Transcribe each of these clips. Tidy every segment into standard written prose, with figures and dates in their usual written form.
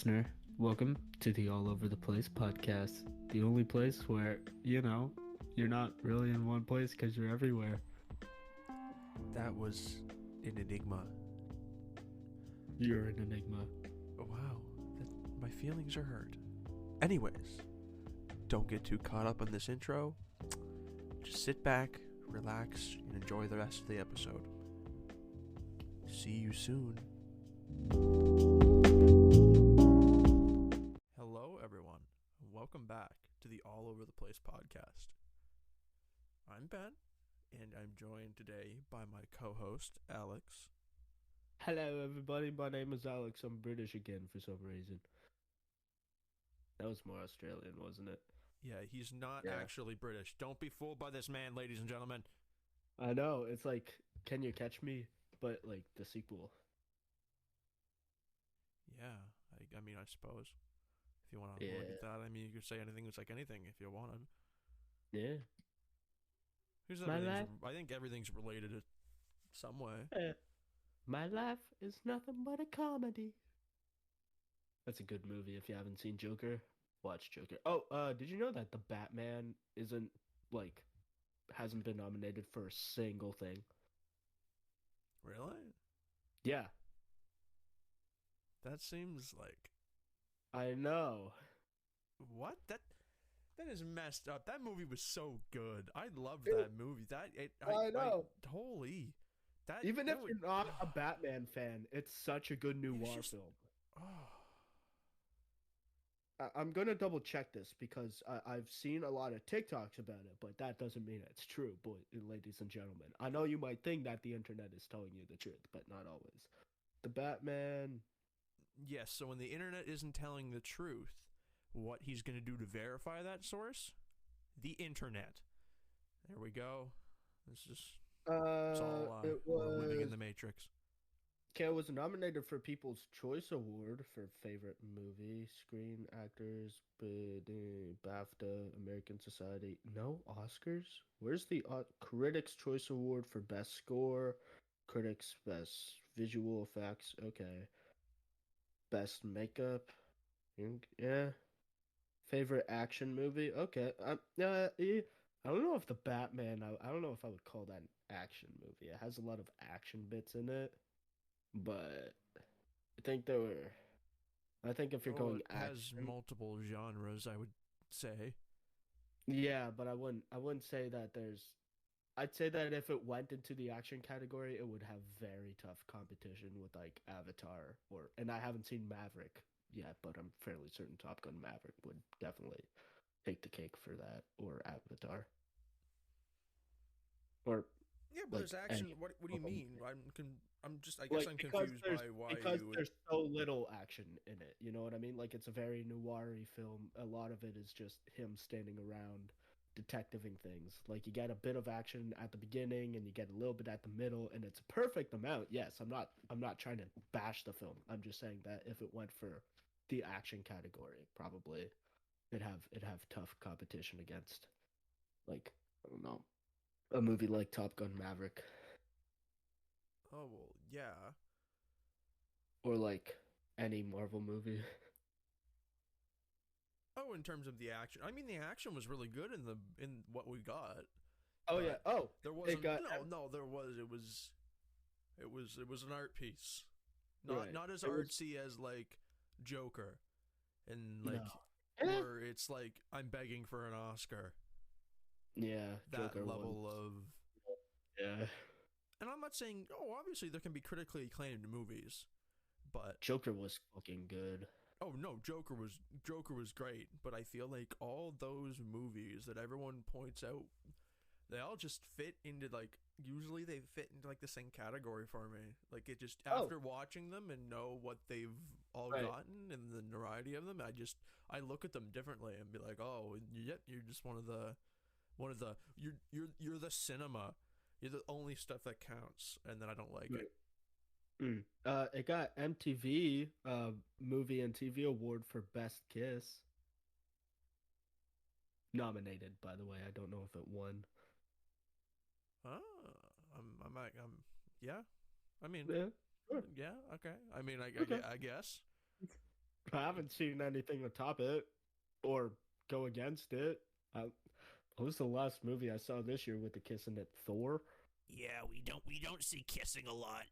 listener. Welcome to the All Over the Place podcast, the only place where, you're not really in one place because you're everywhere. That was an enigma. You're an enigma. Oh, wow. My feelings are hurt. Anyways, don't get too caught up in this intro. Just sit back, relax, and enjoy the rest of the episode. See you soon. Hello, everyone. Welcome back to the All Over the Place podcast. I'm Ben, and I'm joined today by my co-host, Alex. Hello, everybody. My name is Alex. I'm British again for some reason. That was more Australian, wasn't it? Yeah, he's not Yeah. actually British. Don't be fooled by this man, ladies and gentlemen. I know. It's like Can You Catch Me? But, like, the sequel. Yeah, I mean, I suppose. If you want to look at that, I mean, you could say anything that's like anything if you wanted. Yeah. My life. I think everything's related in some way. My life is nothing but a comedy. That's a good movie. If you haven't seen Joker, watch Joker. Oh, did you know that the Batman hasn't been nominated for a single thing? Really? Yeah. That seems like... I know. What? That is messed up. That movie was so good. I loved that movie. I know. Holy. Even if you're not a Batman fan, it's such a good noir film. I'm going to double check this because I've seen a lot of TikToks about it, but that doesn't mean it's true, ladies and gentlemen. I know you might think that the internet is telling you the truth, but not always. The Batman... Yes, so when the internet isn't telling the truth, what he's going to do to verify that source? The internet. There we go. It's all we're living in the Matrix. Okay, it was nominated for People's Choice Award for Favorite Movie, Screen Actors, BAFTA, American Society. No Oscars? Where's the Critics' Choice Award for Best Score? Critics' Best Visual Effects. Okay. Best Makeup. Yeah. Favorite Action Movie. Okay. I don't know if the Batman, I don't know if I would call that an action movie. It has a lot of action bits in it. But I think if you're going it has multiple genres, I would say. Yeah, but I wouldn't say that I'd say that if it went into the action category, it would have very tough competition with like Avatar and I haven't seen Maverick yet, but I'm fairly certain Top Gun Maverick would definitely take the cake for that, or Avatar. Or yeah, but there's action. What do you mean? I guess I'm confused by why there's so little action in it. You know what I mean? Like, it's a very noir-y film. A lot of it is just him standing around detectiving things. Like, you get a bit of action at the beginning and you get a little bit at the middle, and it's a perfect amount. Yes, I'm not trying to bash the film. I'm just saying that if it went for the action category, probably it'd have tough competition against, like, I don't know, a movie like Top Gun Maverick. Oh, well, yeah. Or like any Marvel movie. Oh, in terms of the action, I mean, the action was really good in what we got. Oh yeah. Oh, there wasn't. No. There was. It was an art piece. Not as artsy as like Joker, and like where it's like I'm begging for an Oscar. Yeah, that Joker level of. Yeah. And I'm not saying, obviously there can be critically acclaimed movies, but Joker was fucking good. Oh no, Joker was great, but I feel like all those movies that everyone points out, they all just fit into usually they fit into the same category for me. Like, it just, after watching them and know what they've all gotten and the variety of them, I look at them differently and be like, oh, you're just one of the you're the cinema. You're the only stuff that counts, and then I don't like it. It got MTV Movie and TV Award for Best Kiss. Nominated, by the way. I don't know if it won. Yeah. I mean, yeah, sure. Yeah, okay. I mean, I guess. I haven't seen anything to top it or go against it. What was the last movie I saw this year with the kiss in it? Thor? Yeah, we don't see kissing a lot.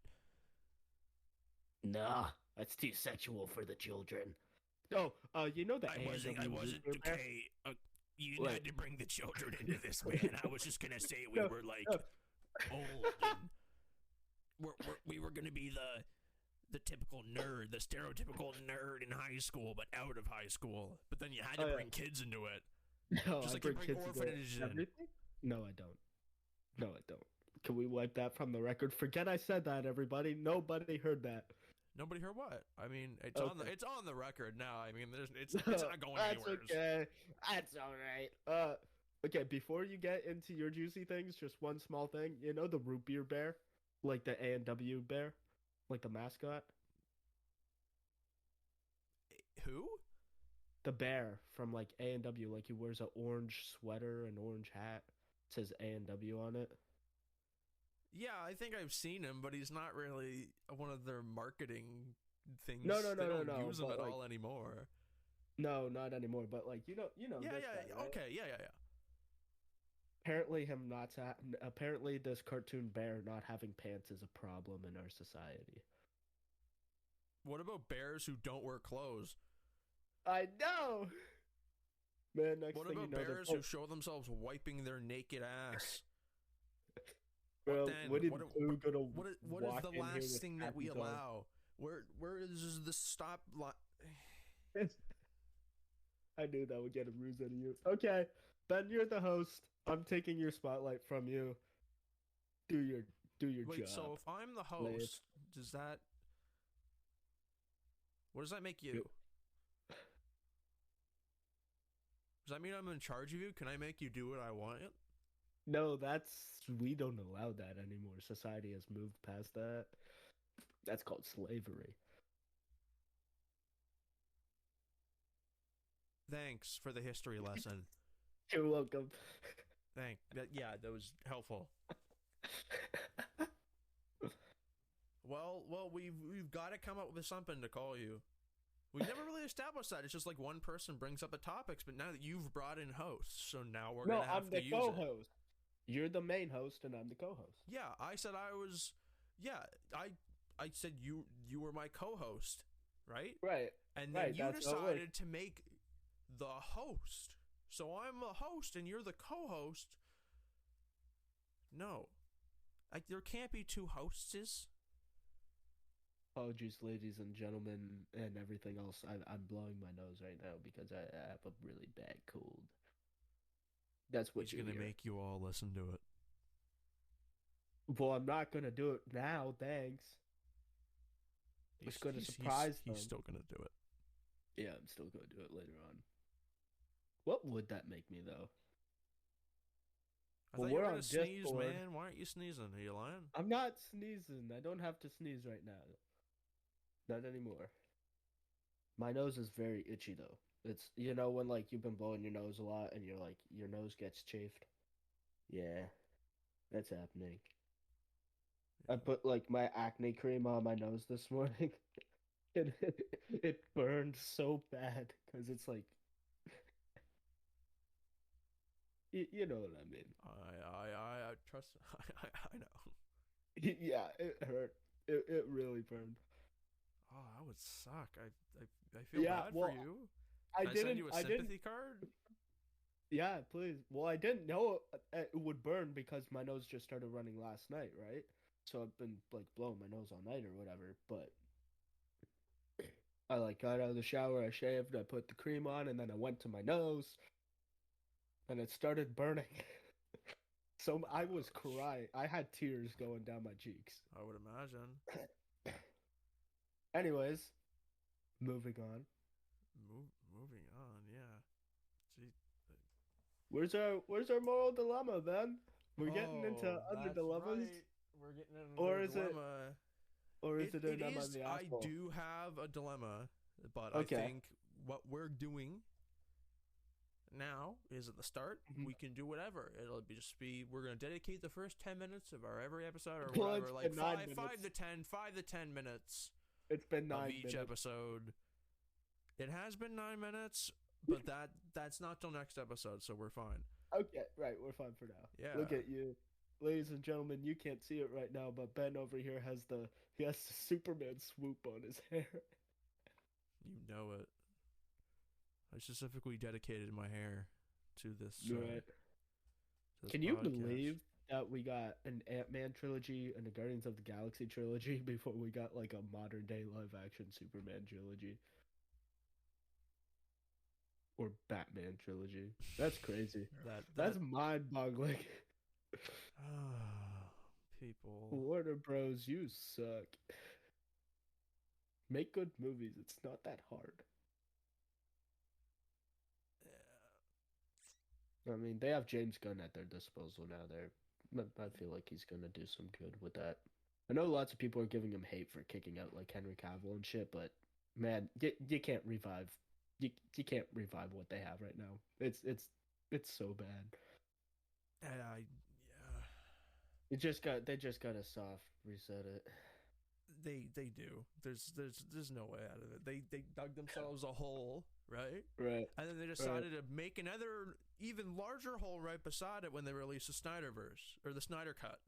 Nah, that's too sexual for the children. Oh, you know the I A&W root wasn't beer bear? okay. You Wait, had to bring the children into this, man. I was just gonna say we no, were like no. old and we were gonna be the typical nerd, the stereotypical nerd in high school, but out of high school. But then you had to Oh, bring kids into it, yeah. No, just I like you bring bring kids into orphanages in. everything. No, I don't. No, I don't. Can we wipe that from the record? Forget I said that, everybody. Nobody heard that. Nobody heard what? I mean, Okay. it's on the record now. I mean, it's No, not going that's anywhere. okay. That's all right. Okay. Before you get into your juicy things, just one small thing. You know the root beer bear, like the A&W bear, like the mascot, Who? the bear from like A&W. Like he wears a orange sweater and orange hat. It says A&W on it. Yeah, I think I've seen him, but he's not really one of their marketing No, things. no, They no, no, don't no. use him But at like, all anymore. no, not anymore. But like, you know Yeah, this guy, yeah, right? okay, yeah, yeah, yeah. Apparently, him not to apparently this cartoon bear not having pants is a problem in our society. What about bears who don't wear clothes? I know, man. Next What thing you about know, they're bears who show themselves wiping their naked ass? What bro. then? When is Boo gonna What is walk the in here last with thing that we khakis on? allow? Where is the stop line? I knew that would get a ruse out of you. Okay, Ben, you're the host. I'm taking your spotlight from you. Do your do your Wait, job. so if I'm the Slave. host, does that what does that make you? You- Does that mean I'm in charge of you? Can I make you do what I want? No, that's we don't allow that anymore. Society has moved past that. That's called slavery. Thanks for the history lesson. You're welcome. Yeah, that was helpful. Well, we've got to come up with something to call you. We've never really established that. It's just like one person brings up the topics, but now that you've brought in hosts, so now we're No, gonna have I'm to the use it. co-host. You're the main host, and I'm the co-host. Yeah, I said I was. Yeah, I said you were my co-host, right? Right. And then Right. you That's how it works. decided to make the host. So I'm the host and you're the co-host. No, like there can't be two hostesses. Apologies, ladies and gentlemen, and everything else. I'm blowing my nose right now because I have a really bad cold. That's what He's you're gonna hearing. make you all listen to it. Well, I'm not gonna do it now. Thanks. It's gonna surprise them. He's still gonna do it. Yeah, I'm still gonna do it later on. What would that make me though? I Well, thought you were we're gonna on sneeze, Discord. man. Why aren't you sneezing? Are you lying? I'm not sneezing. I don't have to sneeze right now. Not anymore. My nose is very itchy though. It's when like you've been blowing your nose a lot and you're like your nose gets chafed. Yeah, that's happening. I put like my acne cream on my nose this morning. And it burned so bad because it's like you know what I mean. I trust. I know. Yeah, it hurt. It really burned. Oh, that would suck. I feel Yeah, bad well, for you. I Can I didn't. send you a I didn't. sympathy card? Yeah, please. Well, I didn't know it would burn because my nose just started running last night, right? So I've been like blowing my nose all night or whatever. But I like got out of the shower, I shaved, I put the cream on, and then I went to my nose, and it started burning. So I was crying. I had tears going down my cheeks. I would imagine. Anyways, moving on. Moving on, yeah. Gee. Where's our moral dilemma, Ben? We're getting into Oh, other that's dilemmas, right. We're getting into Or a is it- dilemma. or is it It an is. the I asshole? do have a dilemma, but Okay. I think what we're doing now is at the start. Mhm. We can do whatever. It'll be we're gonna dedicate the first 10 minutes of our every episode or Well, whatever, it's like been 9 five minutes. to 10, 5 to 10 minutes It's been of 9 each minutes. episode It has been 9 minutes, but that's not till next episode, so we're fine. Okay, right, we're fine for now. Look Yeah, at you. Ladies and gentlemen, you can't see it right now, but Ben over here has the Superman swoop on his hair. you know it. I specifically dedicated my hair to Right. this Can you podcast. believe that we got an Ant-Man trilogy and a Guardians of the Galaxy trilogy before we got like a modern day live action Superman trilogy or Batman trilogy? That's crazy. That That's mind-boggling. people. Warner Bros, you suck. Make good movies. It's not that hard. I mean, they have James Gunn at their disposal now. I feel like he's gonna do some good with that. I know lots of people are giving him hate for kicking out like Henry Cavill and shit, but man, you can't revive you can't revive what they have right now. It's so bad. Yeah, They just got to soft reset it. they do. There's no way out of it. They dug themselves a hole, right? Right. And then they Right. decided to make another even larger hole right beside it when they released the Snyderverse or the Snyder Cut.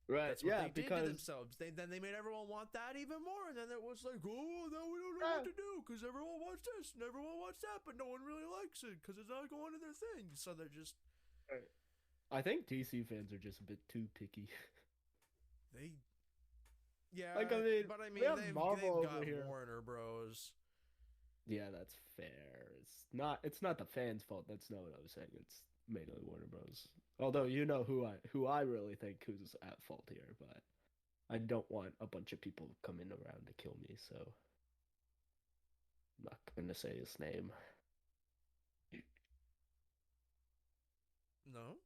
Right. That's what Yeah, they did to because themselves. Then they made everyone want that even more. And then it was like, oh, now we don't know yeah, what to do because everyone wants this and everyone wants that, but no one really likes it because it's not going to their thing. So they're just right. I think DC fans are just a bit too picky. they, yeah. Like I mean, But I we mean, have Marvel they've over got here. Warner Bros. Yeah, that's fair. It's not the fans' fault. That's not what I was saying. It's mainly Warner Bros. Although you know who I really think who's at fault here, but I don't want a bunch of people coming around to kill me, so I'm not gonna say his name. No,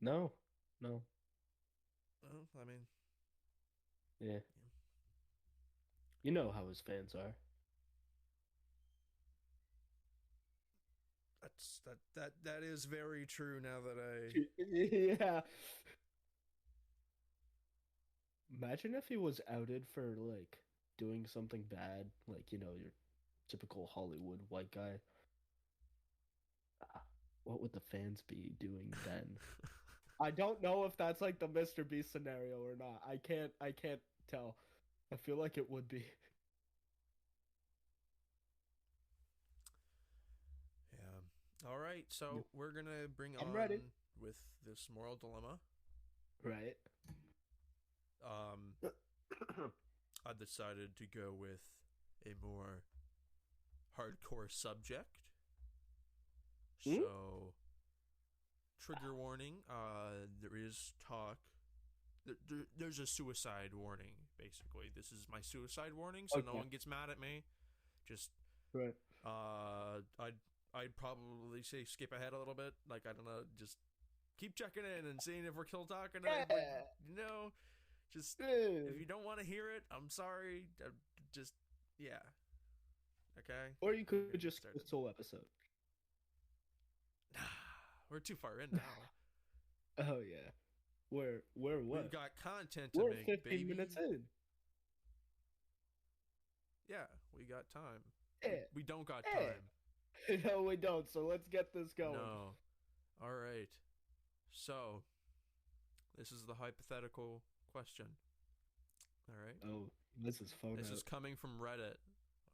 No, no, well, I mean, yeah, you know how his fans are. that is very true. Now that I Yeah. Imagine if he was outed for like doing something bad, like your typical Hollywood white guy. Ah, what would the fans be doing then? I don't know if that's like the Mr. Beast scenario or not. I can't tell. I feel like it would be. yeah. All right, so we're gonna bring I'm ready. on with this moral dilemma. Right. Um, I decided to go with a more hardcore subject. Hmm? So, trigger warning. There is talk. There's a suicide warning. Basically, this is my suicide warning, so no Okay. one gets mad at me. Just Right. I'd probably say skip ahead a little bit. Like I don't know, just keep checking in and seeing if we're still talking. But Yeah. just Eh. if you don't want to hear it, I'm sorry. Just yeah, okay. Or you We're could gonna get just started. this whole episode. We're too far in now. Oh yeah. We're We've what? got content to We're make, 15 baby. minutes in. Yeah, we got time. Yeah. We don't got Yeah. time. No, we don't. So let's get this going. No. All right. So, this is the hypothetical question. All right. Oh, this is phone This is out. coming from Reddit.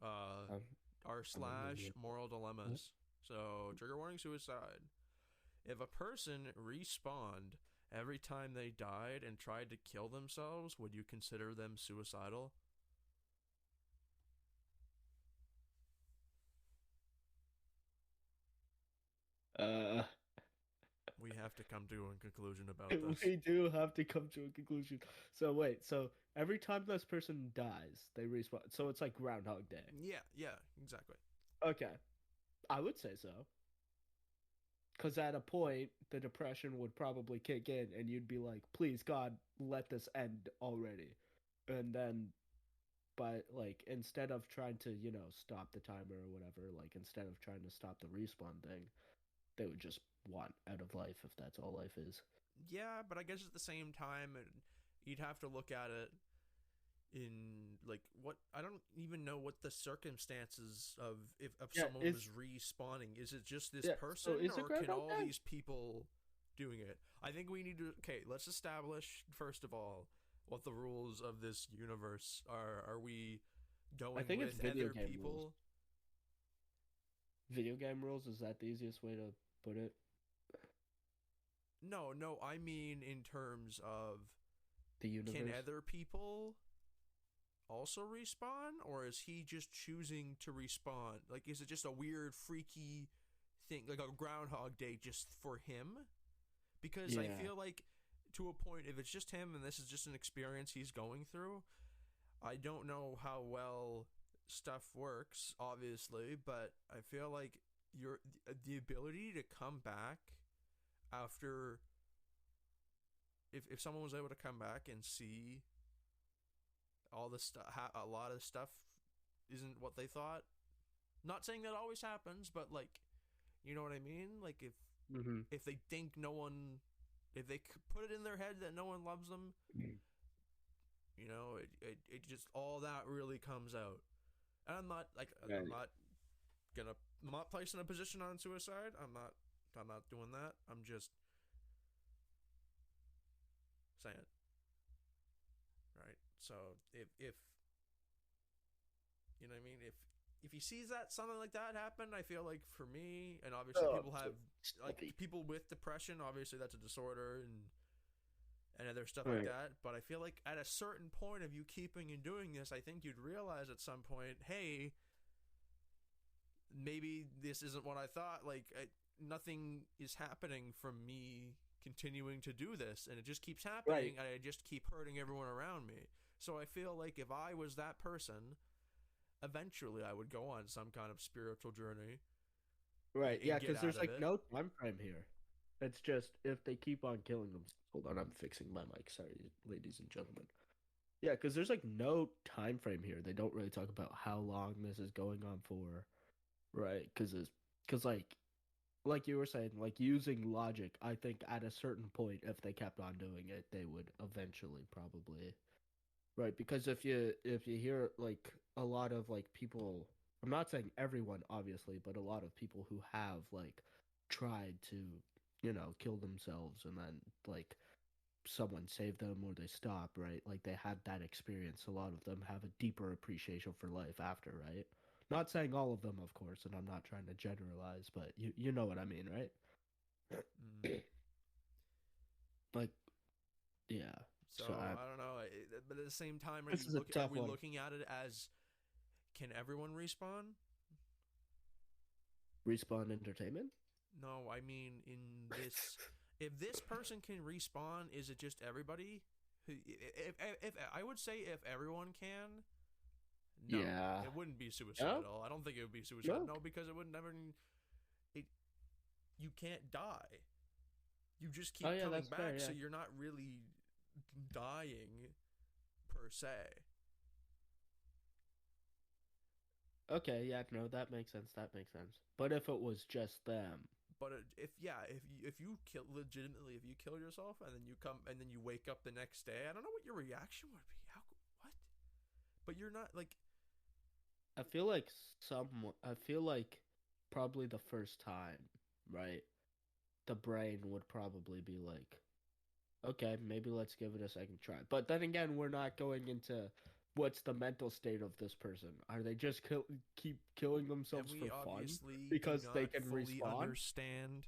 Um, R I'm gonna slash moral dilemmas. So, trigger warning suicide. If a person respawned every time they died and tried to kill themselves, would you consider them suicidal? uh, We have to come to a conclusion about this. we do have to come to a conclusion. So wait, so every time this person dies, they respawn. So it's like Groundhog Day. Yeah, exactly. Okay, I would say so. Because at a point, the depression would probably kick in, and you'd be like, "Please, God, let this end already." And then, but like, instead of trying to, stop the timer or whatever, like, instead of trying to stop the respawn thing, they would just want out of life if that's all life is. Yeah, but I guess at the same time, you'd have to look at it. in like what I don't even know what the circumstances of if Yeah, someone was respawning. Is it just this yeah. So person is it or can Groundhog all Day? these people doing it? I think we need to okay, let's establish first of all what the rules of this universe are. Are we I going think it's with video other game rules. people? Video game rules, is that the easiest way to put it? No, no, I mean in terms of The can universe. other people also respawn, or is he just choosing to respawn? Like, is it just a weird, freaky thing, like a Groundhog Day just for him? Because I Yeah. feel like, to a point, if it's just him and this is just an experience he's going through, I don't know how well stuff works, obviously, but I feel like your the ability to come back after if someone was able to come back and see all the stuff, a lot of stuff isn't what they thought. Not saying that always happens, but like, you know what I mean? Like Mm-hmm. if they think no one, if they put it in their head that no one loves them, you know, it just all that really comes out. And I'm not like Right. gonna I'm not placing a position on suicide. I'm not doing that. I'm just saying, right? So if you know what I mean, if he sees that something like that happen, I feel like for me, and obviously Oh, people so have like stuffy. people with depression, obviously that's a disorder and other stuff like Right. that. But I feel like at a certain point of you keeping and doing this, I think you'd realize at some point, hey, maybe this isn't what I thought. Like nothing is happening from me continuing to do this, and it just keeps Right. happening, and I just keep hurting everyone around me. So I feel like if I was that person, eventually I would go on some kind of spiritual journey Right. Yeah, and get because out there's of like it. no time frame here. It's just if they keep on killing them. Hold on, I'm fixing my mic. Sorry, ladies and gentlemen. Yeah, because there's like no time frame here. They don't really talk about how long this is going on for, right? Because like you were saying, like using logic, I think at a certain point, if they kept on doing it, they would eventually probably, right? Because if you hear like a lot of like people, I'm not saying everyone obviously, but a lot of people who have like tried to, kill themselves and then like someone saved them or they stop, right? Like they had that experience. A lot of them have a deeper appreciation for life after, right? Not saying all of them, of course, and I'm not trying to generalize, but you know what I mean, right? Mm. Like, yeah. So So I don't know, but at the same time, this is a are tough we one. looking at it as can everyone respawn? Respawn Entertainment. No, I mean in this, if this person can respawn, is it just everybody? If I would say if everyone can, no, Yeah. it wouldn't be No. suicidal. I don't think it would be suicide. No. No, because it would never. It you can't die. You just Oh keep yeah, coming that's fair. back, so Yeah. you're not really dying per se. Okay. Yeah. No, that makes sense. That makes sense. But if it was just them, But if yeah, if you kill legitimately, if you kill yourself and then you come and then you wake up the next day, I don't know what your reaction would be. How what? But you're not like I feel like I feel like probably the first time, right? The brain would probably be like, okay, maybe let's give it a second try. But then again, we're not going into what's the mental state of this person. Are they just keep killing and themselves we for fun obviously do because they not can fully respawn? understand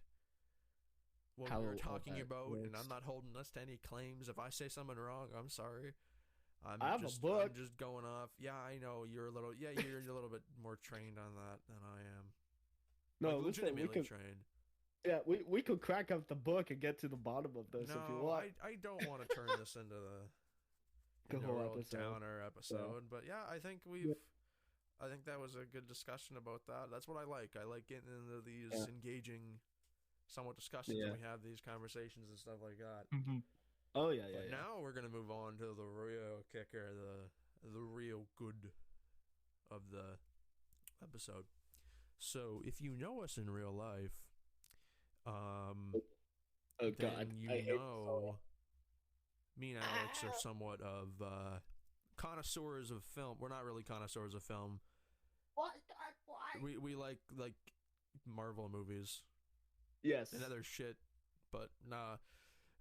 what we are How talking that about, and I'm works. not holding us to any claims. If I say something wrong, I'm sorry. I have a book. I'm just going off. Yeah, I know you're a little you're a little bit more trained on that than I am. Like No, listen, we legitimately could. trained. Yeah, we could crack up the book and get to the bottom of this if you No, want. I don't want to turn this The into a whole real episode. downer Yeah. episode, but yeah, I think that was a good discussion about that. That's what I like. I like getting into these Yeah. engaging somewhat discussions and Yeah. we have these conversations and stuff like that. Hmm. Oh yeah, yeah, But yeah. now we're gonna move on to the real kicker, the real good of the episode. So if you know us in real life, um, Oh God, then you I hate this already. know me and Alex are somewhat of connoisseurs of film. We're not really connoisseurs of film. What? Why? We like Marvel movies Yes. and other shit, but nah.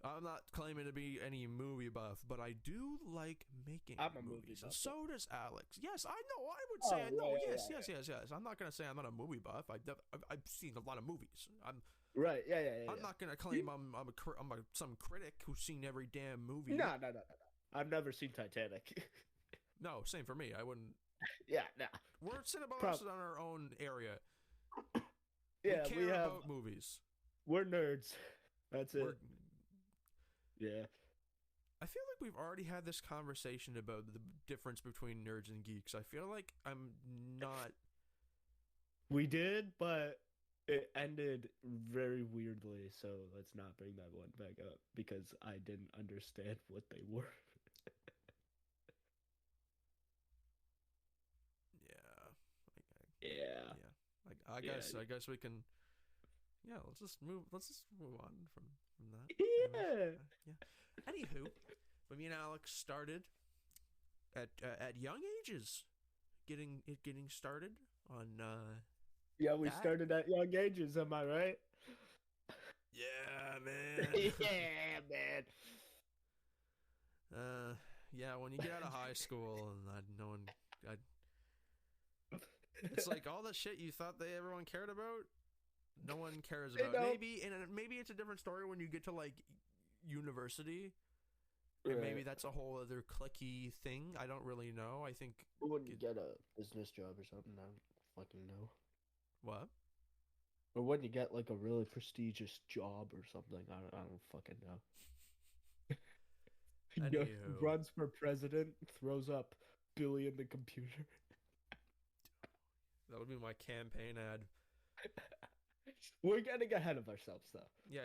I'm not claiming to be any movie buff, but I do like making I'm a movie movies, and buff. so does Alex. Yes, I know. I would Oh, say I know. yeah, Yes, yeah, yes, yes, yes. I'm not gonna say I'm not a movie buff. I've seen a lot of movies. Right. Yeah. Yeah. Yeah. I'm not gonna claim I'm some critic who's seen every damn movie. No. No. No. No. I've never seen Titanic. No, same for me. I wouldn't. Yeah. Nah. We're cinebuffs in our own area. Yeah. We care about movies. We're nerds. That's it. Yeah. I feel like we've already had this conversation about the difference between nerds and geeks. I feel like I'm not. We did, but it ended very weirdly. So let's not bring that one back up because I didn't understand what they were. Yeah. Yeah. Like I guess we can. Yeah, let's just move on from that. Yeah. Yeah. Anywho, but me and Alex started at young ages, getting started on. Yeah, we that. started at young ages. Am I right? Yeah, man. Yeah, man. Yeah. When you get out of high school and no one, it's like all the shit you thought everyone cared about. No one cares about. Maybe it's a different story when you get to like university. Right. Maybe that's a whole other cliquey thing. I don't really know. I think when you get a business job or something, I don't fucking know. What? Or when you get like a really prestigious job or something, I don't fucking know. Runs for president, throws up Billy in the computer. That would be my campaign ad. We're getting ahead of ourselves, though. Yeah.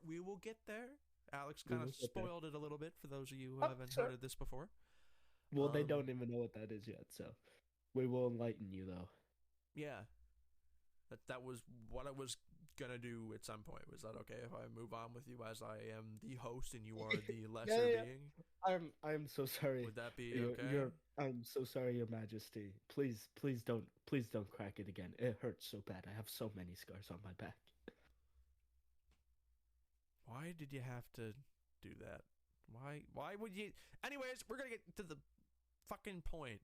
We will get there. Alex kind of spoiled it a little bit for those of you who haven't heard of this before. Well, they don't even know what that is yet, so we will enlighten you, though. Yeah. That was what I was gonna do at some point. Was that okay if I move on with you as I am the host and you are the lesser being? I'm so sorry. Would that be okay? I'm so sorry, Your Majesty. Please don't crack it again. It hurts so bad. I have so many scars on my back. Why did you have to do that? Why would you? Anyways, we're gonna get to the fucking point.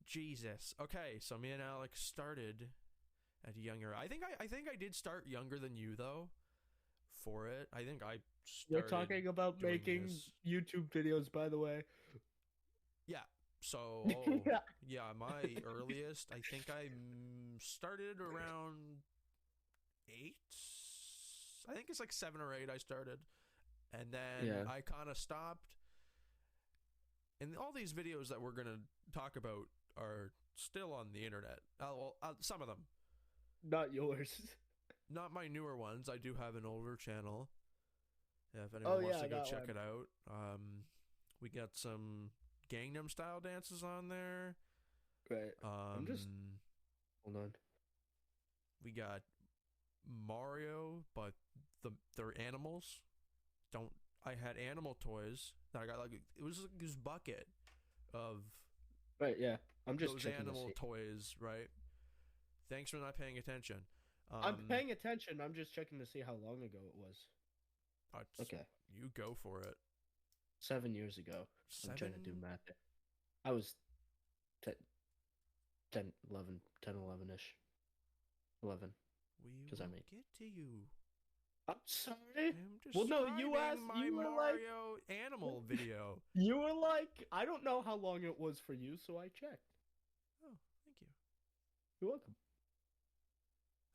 Jesus. Okay, so me and Alex started at younger. I think I did start younger than you though. For it, I think I started. We're talking about making YouTube videos, by the way. Yeah. So yeah, my earliest. I think I started around 8. I think it's like 7 or 8 I started. And then I kind of stopped. And all these videos that we're going to talk about are still on the internet. Some of them. Not yours. Not my newer ones. I do have an older channel. Yeah, if anyone wants to go check it out. We got some Gangnam Style dances on there. Right. I'm just... Hold on. We got Mario, but they're animals. I had animal toys that I got like it was like this bucket of right. Yeah, I'm just those animal toys. Right. Thanks for not paying attention. I'm paying attention. I'm just checking to see how long ago it was. Okay, you go for it. 7 years ago. 7? I'm trying to do math. I was 10, 11 ish. 11. We will get to you. I'm sorry. I'm you asked my you were Mario animal video. You were like, I don't know how long it was for you, so I checked. Oh, thank you. You're welcome.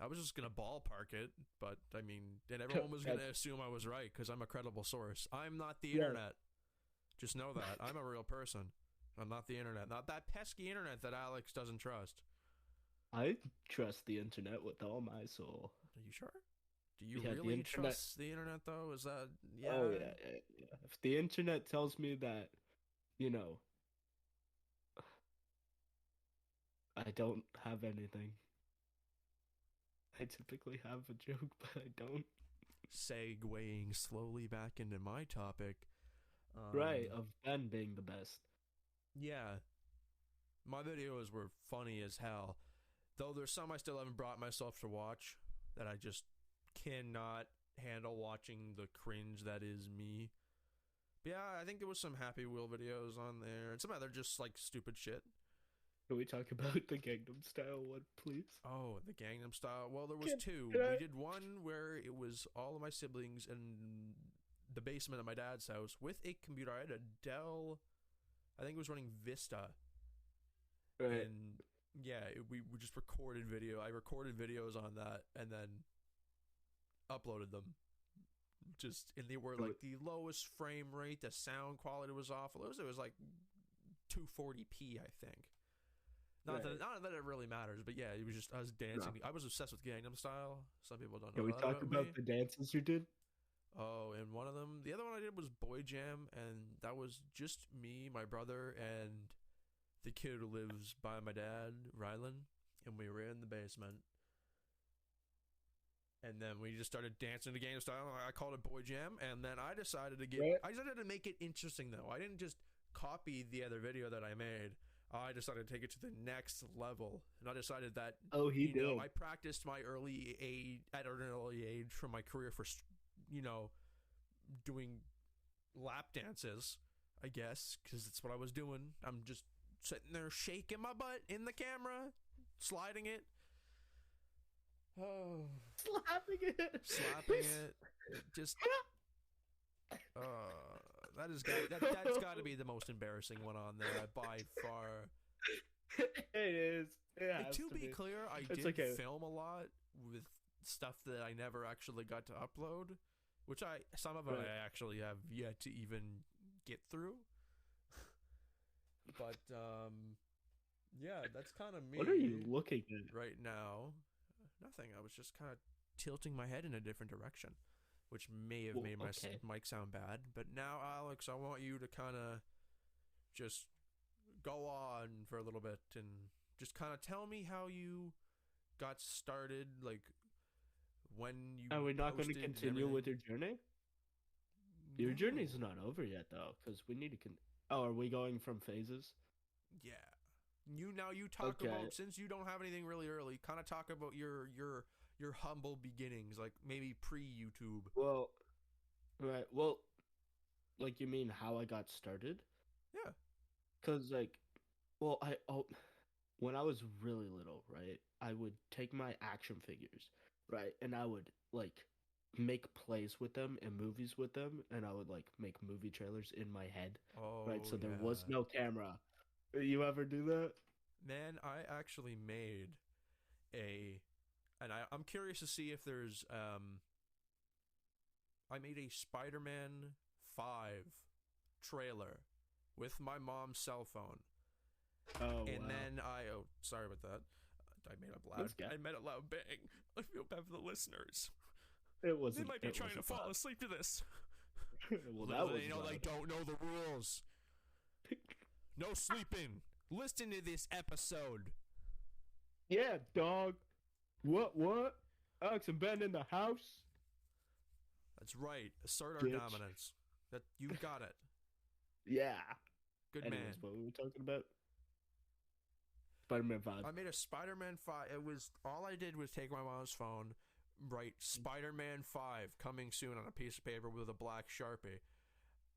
I was just gonna ballpark it, but I mean, and everyone was gonna assume I was right because I'm a credible source. I'm not the internet. Just know that I'm a real person. I'm not the internet. Not that pesky internet that Alex doesn't trust. I trust the internet with all my soul. Are you sure? Do you really trust the internet, though? Is that... Yeah. Oh, yeah. If the internet tells me that, I don't have anything. I typically have a joke, but I don't. Segueing slowly back into my topic. Right, of Ben being the best. Yeah, my videos were funny as hell. Though there's some I still haven't brought myself to watch that I just cannot handle watching the cringe that is me. But yeah, I think there was some Happy Wheel videos on there and some other just like stupid shit. Can we talk about the Gangnam Style one, please? Oh, the Gangnam Style. Well, there was Can, two. can I? We did one where it was all of my siblings in the basement of my dad's house with a computer. I had a Dell, I think it was running Vista, Right. and yeah, we just recorded video. I recorded videos on that and then uploaded them. Just and they were It was, like the lowest frame rate. The sound quality was awful. It was like 240p, I think. right. Not that it really matters, but yeah, it was just us No. dancing. I was obsessed with Gangnam Style. Some people don't Can know we that talk about me. about the dances you did? Oh, and one of them, the other one I did was Boy Jam, and that was just me, my brother, and the kid who lives by my dad, Rylan, and we were in the basement. And then we just started dancing to Gangnam Style. I called it Boy Jam, and then Right. I decided to make it interesting though. I didn't just copy the other video that I made. I decided to take it to the next level, and I decided that Oh, he did. I practiced my early age at an early age from my career for you know doing lap dances, I guess, because it's what I was doing. I'm just sitting there shaking my butt in the camera, sliding it. Oh, Slapping it. slapping it. Just that's got to be the most embarrassing one on there by far. It is. It has To to be be. clear, I It's did okay. film a lot with stuff that I never actually got to upload, which some of it Right. I actually have yet to even get through. But yeah, that's kind of What are you me looking at? right now. Nothing. I was just kind of tilting my head in a different direction, which may have Well, made my okay. mic sound bad. But now, Alex, I want you to kind of just go on for a little bit and just kind of tell me how you got started, like when you Are we not going to posted and continue everything. with your journey? Your journey's No. not over yet, though, because we need to. Oh, are we going from phases? Yeah. You talk Okay. about, since you don't have anything really early, kind of talk about your humble beginnings, like maybe pre YouTube. Well, right. Well, like you mean how I got started? Yeah. Cause like, well, when I was really little, right, I would take my action figures, right, and I would like make plays with them and movies with them, and I would like make movie trailers in my head, right. Oh So there was yeah. no camera. You ever do that? Man, I actually made a and I'm curious to see if there's I made a Spider-Man 5 trailer with my mom's cell phone. Oh And wow, then oh sorry about that. that's good. I made a loud bang. I feel bad for the listeners. It They wasn't. might be It trying to wasn't fall loud. asleep to this. Well, Little that do was they know they loud. don't know the rules. No sleeping. Listen to this episode. Yeah, dog. What? What? Alex and Ben in the house. That's right. Assert our Bitch. dominance. That you got it. Yeah. Good Anyways, man. what were we talking about? Spider-Man 5. I made a Spider-Man 5. It was all I did was take my mom's phone, write Spider-Man 5 coming soon on a piece of paper with a black Sharpie.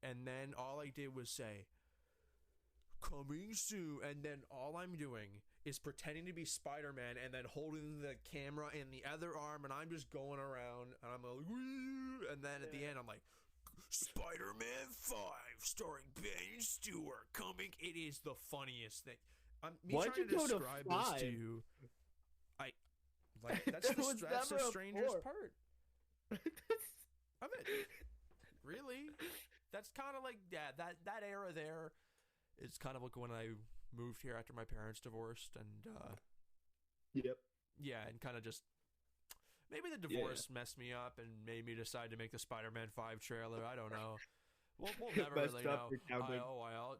And then all I did was say coming soon, and then all I'm doing is pretending to be Spider-Man and then holding the camera in the other arm, and I'm just going around and I'm like woo, and then at the end I'm like Spider-Man 5 starring Ben Stewart coming. It is the funniest thing. Me Why'd trying you go to describe 5? this to you, I like It was that's the never a strangest 4. part of it. Really, that's kind of like that era there. It's kind of like when I moved here after my parents divorced, and Yep. yeah, and kind of just maybe the Yeah. divorce messed me up and made me decide to make the Spider-Man 5 trailer. I don't know. We'll never really Messed up know. your counting.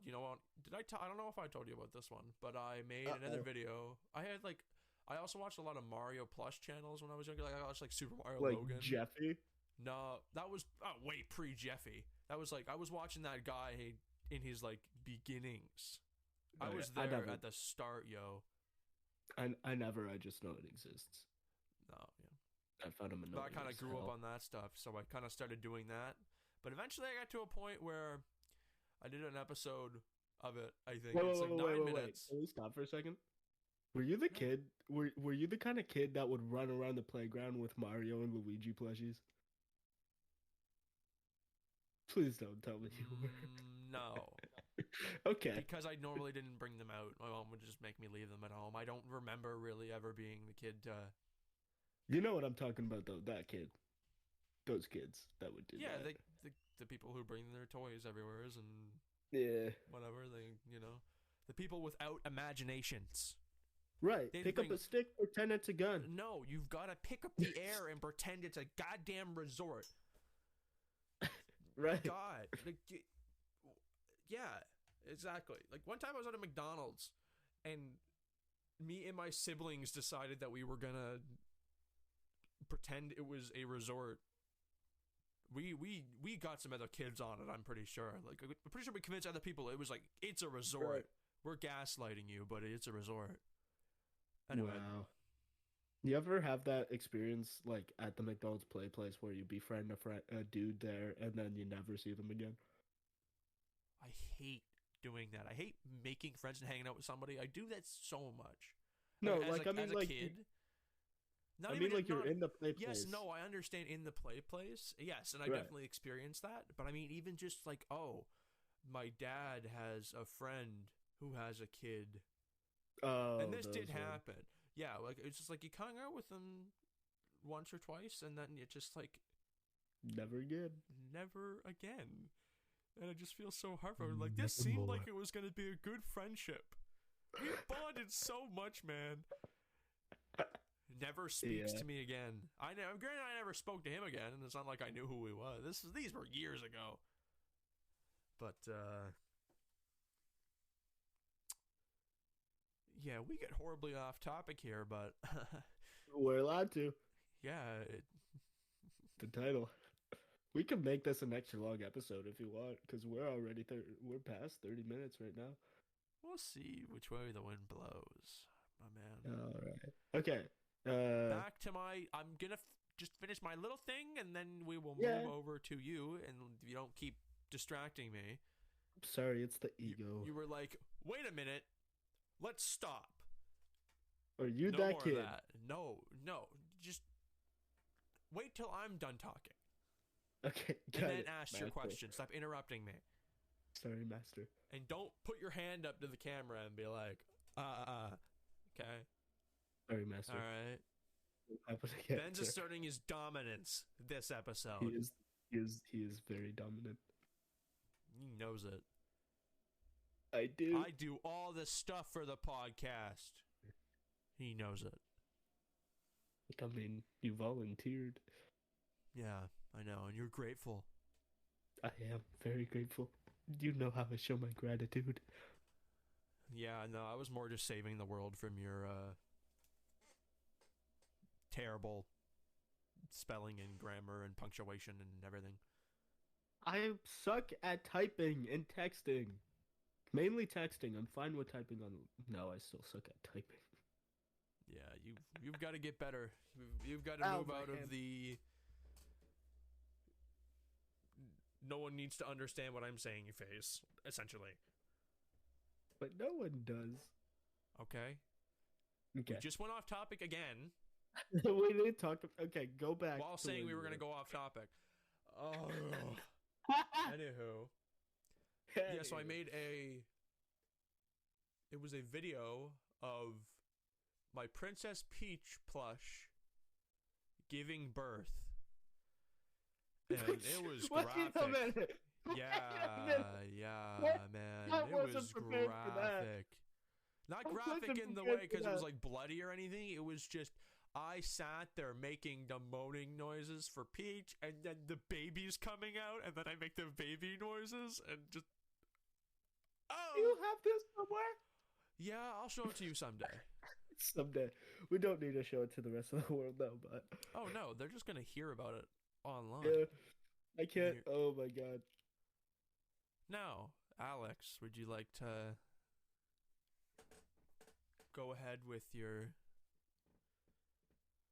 You know what? I don't know if I told you about this one, but I made another Uh-oh. video. I also watched a lot of Mario Plus channels when I was younger. Like I watched like Super Mario Like Logan. Jeffy. No, that was way pre Jeffy. That was like I was watching that guy in his like beginnings. I Oh yeah, was I there never, at the start, yo. I never. I just know it exists. No, yeah. I found him But I annoying kind of as grew up hell. on that stuff, so I kind of started doing that. But eventually, I got to a point where I did an episode of it. I think Wait, wait, it's like wait, wait, nine wait, wait. minutes. Can we stop for a second? Were you the Yeah. kid? Were you the kind of kid that would run around the playground with Mario and Luigi plushies? Please don't tell me you were. No, Okay. because I normally didn't bring them out. My mom would just make me leave them at home. I don't remember really ever being the kid to. You know what I'm talking about, though. That kid. Those kids that would do Yeah, that. the people who bring their toys everywhere and Yeah. whatever the people without imaginations. Right. They Pick up think a stick, pretend it's a gun. no, you've got to pick up the air and pretend it's a goddamn resort. Right. God, like, yeah, exactly. Like one time I was at a McDonald's, and me and my siblings decided that we were gonna pretend it was a resort. We got some other kids on it. I'm pretty sure. Like I'm pretty sure we convinced other people it was like it's a resort. Right. We're gaslighting you, but it's a resort. Anyway, Wow. You ever have that experience like at the McDonald's play place where you befriend a dude there and then you never see them again? I hate doing that. I hate making friends and hanging out with somebody. I do that so much. No, As like I mean as a like kid, not I even mean like you're not. in the play Yes, place. no, I understand in the play place. Yes, and I Right. definitely experienced that. But I mean, even just like, oh, my dad has a friend who has a kid, and Oh, this did those ones. happen. Yeah, like it's just like you hung out with them once or twice, and then you just like Never again. never again. And I just feel so heartbroken. Like this seemed Nevermore. like it was gonna be a good friendship. We bonded so much, man. Never speaks Yeah. to me again. I know. Granted, I never spoke to him again, and it's not like I knew who he was. These were years ago. But yeah, we get horribly off topic here. But We're allowed to. yeah, The title. We can make this an extra long episode if you want, because we're already we're past 30 minutes right now. we'll see which way the wind blows, my man. All right. Okay. Back to my. I'm gonna just finish my little thing, and then we will Yeah. move over to you. And you don't keep distracting me. Sorry, it's the You, ego. you were like, wait a minute, let's stop. Are you No that more kid? of that. No, no. Just wait till I'm done talking. Okay, And got then it, ask your master. question. Stop interrupting me. Sorry, master. And don't put your hand up to the camera and be like, okay, Sorry, master. all right. Happen again, Ben's sir. asserting his dominance this He episode. is, he is very dominant. He knows it. I do. I do all this stuff for the podcast. He knows it. I mean, you volunteered. Yeah, I know, and you're grateful. I am very grateful. You know how I show my gratitude. Yeah, no, I was more just saving the world from your terrible spelling and grammar and punctuation and everything. I suck at typing and texting. Mainly texting. I'm fine with typing on. No, I still suck at typing. Yeah, you've got to get better. You've got to Ow, move my out of hand. the no one needs to understand what I'm saying phase, essentially. But no one does. Okay? Okay. We just went off topic again We didn't talk. Okay, go back. while to saying where we you were going to go off topic. Oh. Anywho. Yeah, so I made it was a video of my Princess Peach plush giving birth. And it was Wait graphic. a minute. Yeah, yeah, What? man. I It wasn't was prepared for that. graphic. Not I graphic wasn't in the prepared way for because it was that. like bloody or anything. It was just I sat there making the moaning noises for Peach, and then the baby's coming out, and then I make the baby noises, and just You oh have this somewhere? yeah, I'll show it to you someday. Someday. We don't need to show it to the rest of the world though, but Oh no, they're just gonna hear about it online. yeah, I can't. Here. Oh my god. Now, Alex, would you like to go ahead with your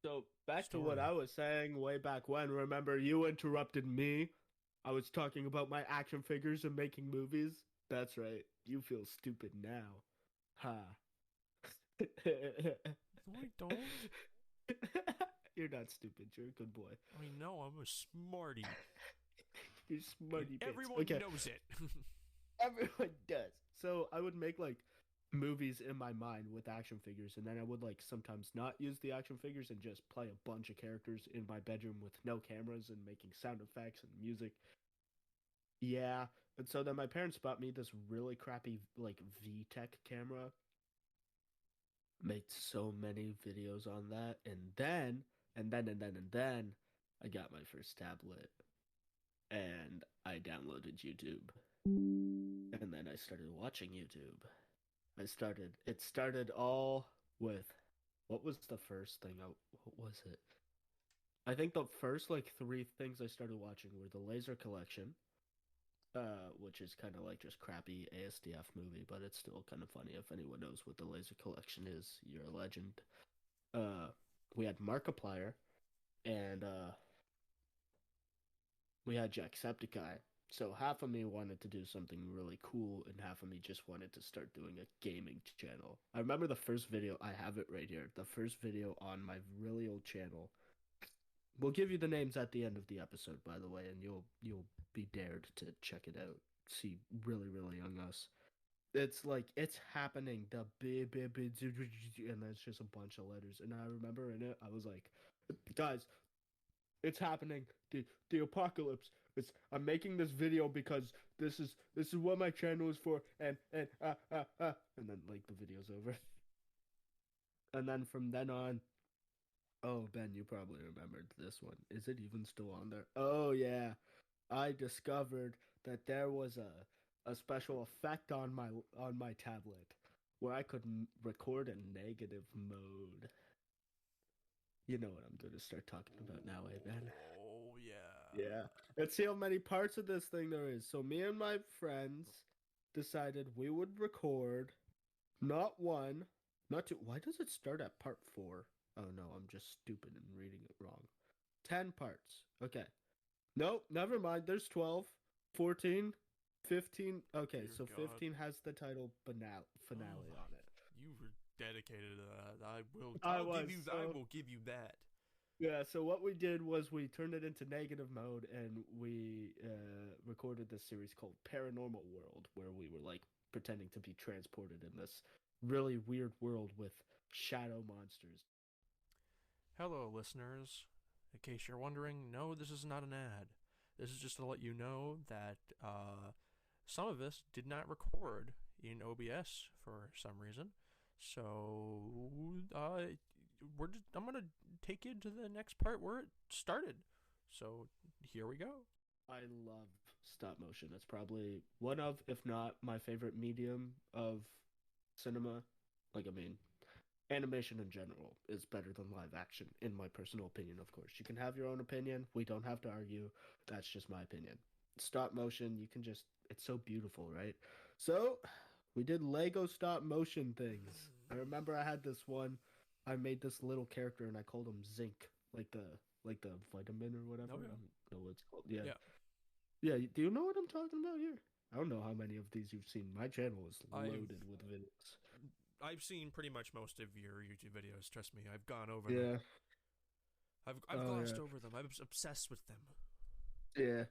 So back to what story. I was saying way back when. Remember, you interrupted me. I was talking about my action figures and making movies. That's right. You feel stupid now. Ha. No, I don't. You're not stupid. You're a good boy. I know I'm a smarty, You're and smarty bits. everyone Okay, knows it. everyone does. So I would make like movies in my mind with action figures, and then I would like sometimes not use the action figures and just play a bunch of characters in my bedroom with no cameras and making sound effects and music. Yeah. And so then my parents bought me this really crappy like VTech camera. Made so many videos on that, and then I got my first tablet and I downloaded YouTube. And then I started watching YouTube. It started all with what was the first thing? What was it? I think the first like three things I started watching were the Laser Collection, which is kind of like just crappy ASDF movie, but it's still kind of funny. If anyone knows what the Laser Collection is, you're a legend. Uh, we had Markiplier, and we had Jacksepticeye. So half of me wanted to do something really cool, and half of me just wanted to start doing a gaming channel. I remember the first video. I have it right here. The first video on my really old channel. We'll give you the names at the end of the episode, by the way, and you'll be dared to check it out. See really really young us. It's like it's happening. The and that's just a bunch of letters. And I remember in it, I was like, guys, it's happening. The apocalypse. I'm making this video because this is what my channel is for. And then like the video's over. And then from then on, oh Ben, you probably remembered this one. Is it even still on there? Oh yeah, I discovered that there was a special effect on my tablet where I could record in negative mode. You know what I'm going to start talking about now, eh, Ben? Oh Yeah. yeah. Let's see how many parts of this thing there is. So me and my friends decided we would record not one, not two. Why does it start at part 4? Oh no, I'm just stupid and reading it wrong. 10 parts. Okay. Nope, never mind. There's 12, 14, 15. Okay, Dear so God. 15 has the title Oh finale my. on it. You were dedicated to that. I will. I I'll give was you. I so will give you that. Yeah, so what we did was we turned it into negative mode and we recorded this series called Paranormal World, where we were like pretending to be transported in this really weird world with shadow monsters. Hello, listeners. In case you're wondering, no, this is not an ad. This is just to let you know that some of this did not record in OBS for some reason. So I'm gonna take you to the next part where it started. So here we go. I love stop motion. It's probably one of, if not my favorite medium of cinema. Like, I mean, animation in general is better than live action, in my personal opinion, of course. You can have your own opinion. We don't have to argue. That's just my opinion. Stop motion, you can just, it's so beautiful, right? So, we did Lego stop motion things. I remember I had this one. I made this little character and I called him Zinc, like the vitamin or whatever. Oh I yeah, don't know what it's called. Yeah. yeah. Yeah, do you know what I'm talking about here? I don't know how many of these you've seen. My channel is I've loaded with videos. I've seen pretty much most of your YouTube videos. Trust me, I've gone over them. Yeah. I've Oh glossed yeah. over them. I'm obsessed with them. Yeah.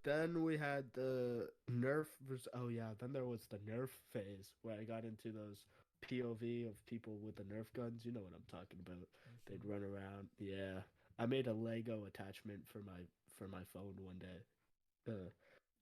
Then we had the Nerf versus. Oh yeah. Then there was the Nerf phase where I got into those POV of people with the Nerf guns. You know what I'm talking about. They'd Mm-hmm. run around. Yeah. I made a Lego attachment for my phone one day.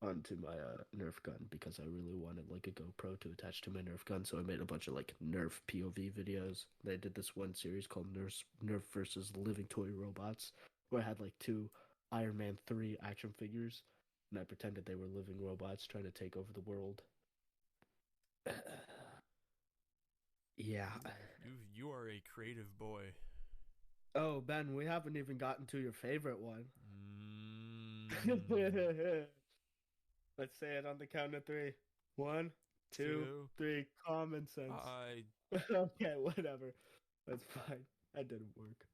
Onto my Nerf gun because I really wanted like a GoPro to attach to my Nerf gun. So I made a bunch of like Nerf POV videos. They did this one series called Nerf versus Living Toy Robots, where I had like two Iron Man 3 action figures, and I pretended they were living robots trying to take over the world. Yeah. You are a creative boy. Oh, Ben, we haven't even gotten to your favorite one. Mm. Let's say it on the count of three. One, two, two. three. Common sense. I Okay, whatever. That's fine. That didn't work.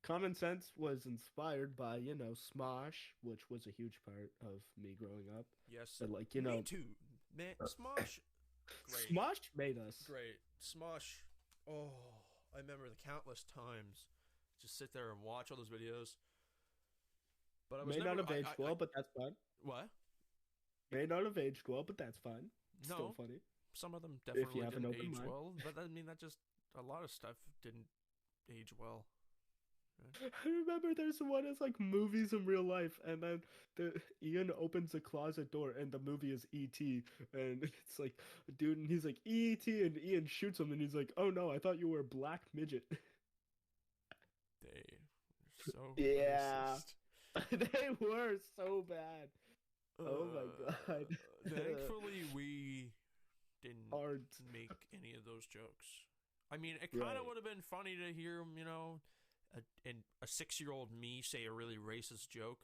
Common Sense was inspired by, Smosh, which was a huge part of me growing up. yes, And like, me too. Man, Smosh, great, Smosh made us. great. Smosh. Oh, I remember the countless times just sit there and watch all those videos. But I was May not never. have aged I well, but that's fine. what? May not have aged well, but that's fine. It's still No, funny. some of them If you definitely have an didn't open age mind. well. But I mean, that just a lot of stuff didn't age well. I remember there's one that's like movies in real life, and then Ian opens a closet door, and the movie is E.T. And it's like a dude, and he's like E.T. and Ian shoots him, and he's like, "Oh no, I thought you were a black midget." They were so Yeah, racist. they were so bad. Oh my god. Thankfully, we didn't Art. make any of those jokes. I mean, it kind of Right. would have been funny to hear, a 6-year-old me say a really racist joke,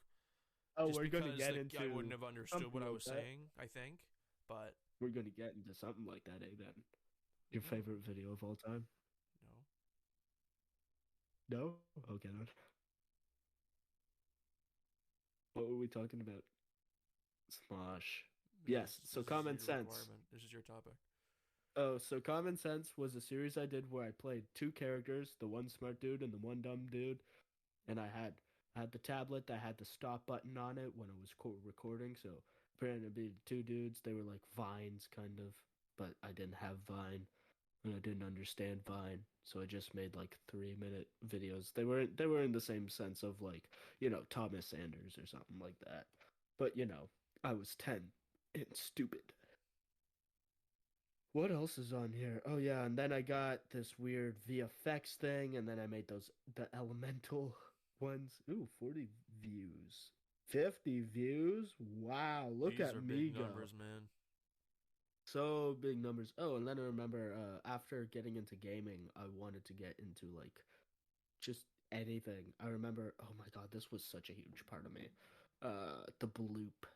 Oh, just we're gonna because get the guy into wouldn't have understood something what I like was that. saying. I think, but We're gonna get into something like that, eh? Then your no, favorite video of all time? no. No. Okay then. What were we talking about? Smosh. Yes. So This is Common your Sense. requirement. This is your topic. Oh, so Common Sense was a series I did where I played two characters, the one smart dude and the one dumb dude, and I had the tablet that had the stop button on it when I was recording. So apparently, to be the two dudes, they were like Vines kind of, but I didn't have Vine and I didn't understand Vine, so I just made like 3 minute videos. They were in the same sense of like Thomas Sanders or something like that, but I was 10 and stupid. What else is on here? Oh yeah, and then I got this weird VFX thing, and then I made the elemental ones. Ooh, 40 views. 50 views? Wow, look These at are me big go. numbers, man. So big numbers. Oh, and then I remember after getting into gaming, I wanted to get into like just anything. I remember, oh my god, this was such a huge part of me. The bloop.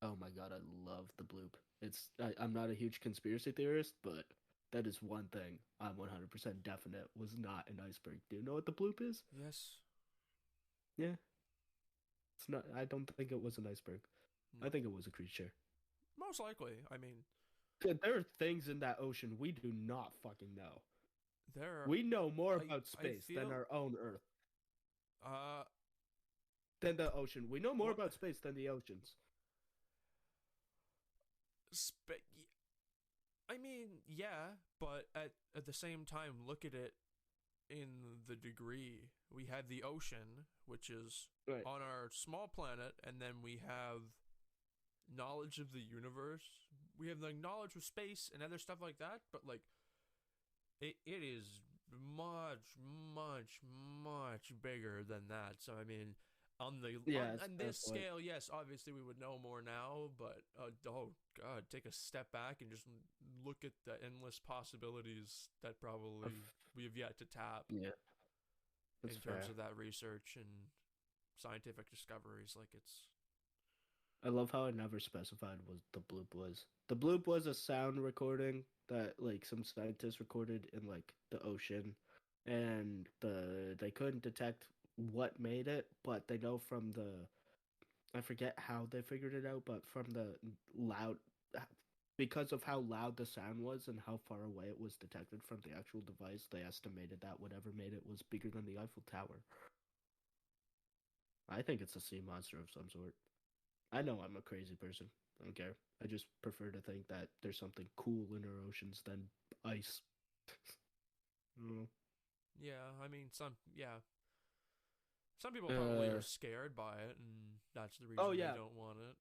Oh my god, I love the bloop. I'm not a huge conspiracy theorist, but that is one thing I'm 100% definite was not an iceberg. Do you know what the bloop is? Yes. Yeah, it's not. I don't think it was an iceberg. No. I think it was a creature. Most likely. I mean, There are things in that ocean we do not fucking know. there. We know more I about I space than feel. our own Earth, Uh. than the ocean. We know more What? about space than the oceans. I mean, yeah, but at the same time, look at it in the degree. We have the ocean, which is Right. on our small planet, and then we have knowledge of the universe. We have like knowledge of space and other stuff like that, but like it is much, much, much bigger than that. So I mean, Yeah, it's on fair this point. scale, yes, obviously we would know more now, but oh god, take a step back and just look at the endless possibilities that Of, probably we have yet to tap yeah, that's in terms fair. of that research and scientific discoveries. Like it's I love how I never specified what the bloop was. The bloop was a sound recording that like some scientists recorded in like the ocean, and they couldn't detect what made it, but they know from the I forget how they figured it out, but from the loud because of how loud the sound was and how far away it was detected from the actual device, they estimated that whatever made it was bigger than the Eiffel Tower. I think it's a sea monster of some sort. I know I'm a crazy person. I don't care. I just prefer to think that there's something cool in our oceans than ice. Mm. yeah. I mean, some people probably are uh, scared by it, and that's the oh reason they yeah, don't want it.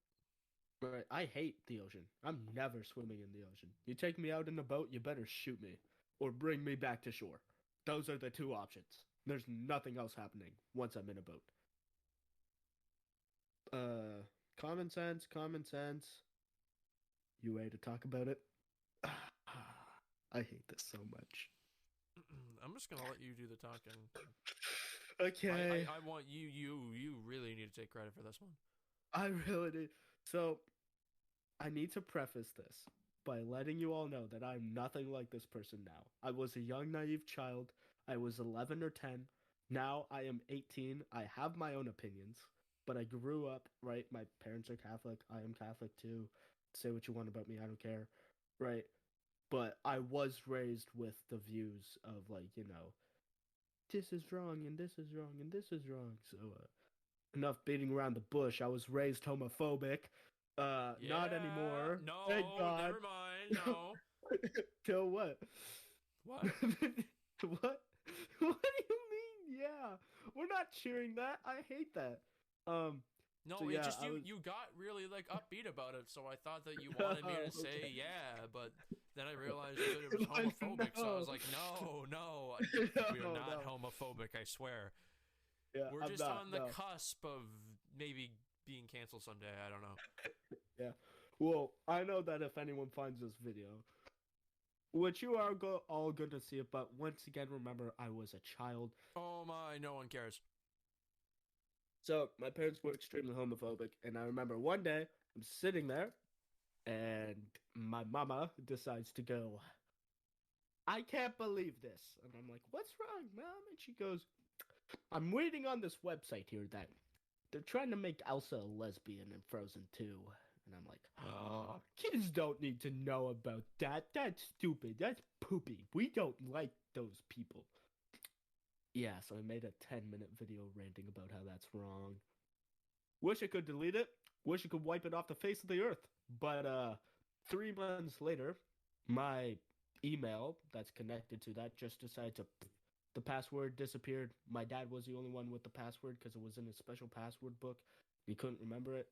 right. I hate the ocean. I'm never swimming in the ocean. You take me out in a boat, you better shoot me or bring me back to shore. Those are the two options. There's nothing else happening once I'm in a boat. Common sense, common sense. You ready to talk about it? I hate this so much. I'm just gonna let you do the talking. Okay. I want you really need to take credit for this one. I really do. So I need to preface this by letting you all know that I'm nothing like this person now. I was a young, naive child. I was 11 or 10. Now I am 18. I have my own opinions, but I grew up, right? My parents are Catholic. I am Catholic too. Say what you want about me. I don't care, right? But I was raised with the views of, like, this is wrong and this is wrong and this is wrong. So, enough beating around the bush. I was raised homophobic. Not Yeah. anymore. Thank No, God. never mind. No. Till what? What? What? What do you mean? Yeah, we're not cheering that. I hate that. Um. So No, it yeah, just I was. you got really like upbeat about it, so I thought that you wanted me to say Okay. yeah, but then I realized you said it was homophobic, so I was No. like, no, no, we are No, not no. homophobic, I swear. Yeah, We're I'm just not. on the No. cusp of maybe being canceled someday. I don't know. Yeah. Well, I know that if anyone finds this video, which you are all going to see it, but once again, remember, I was a child. Oh my, no one cares. So my parents were extremely homophobic, and I remember one day I'm sitting there, and my mama decides to go, "I can't believe this," and I'm like, "What's wrong, mom?" And she goes, "I'm reading on this website here that they're trying to make Elsa a lesbian in Frozen 2." And I'm like, "Oh, kids don't need to know about that. That's stupid. That's poopy. We don't like those people." Yeah, so I made a 10-minute video ranting about how that's wrong. Wish I could delete it. Wish I could wipe it off the face of the earth. But 3 months later, my email that's connected to that just decided to the password disappeared. My dad was the only one with the password because it was in a special password book. He couldn't remember it.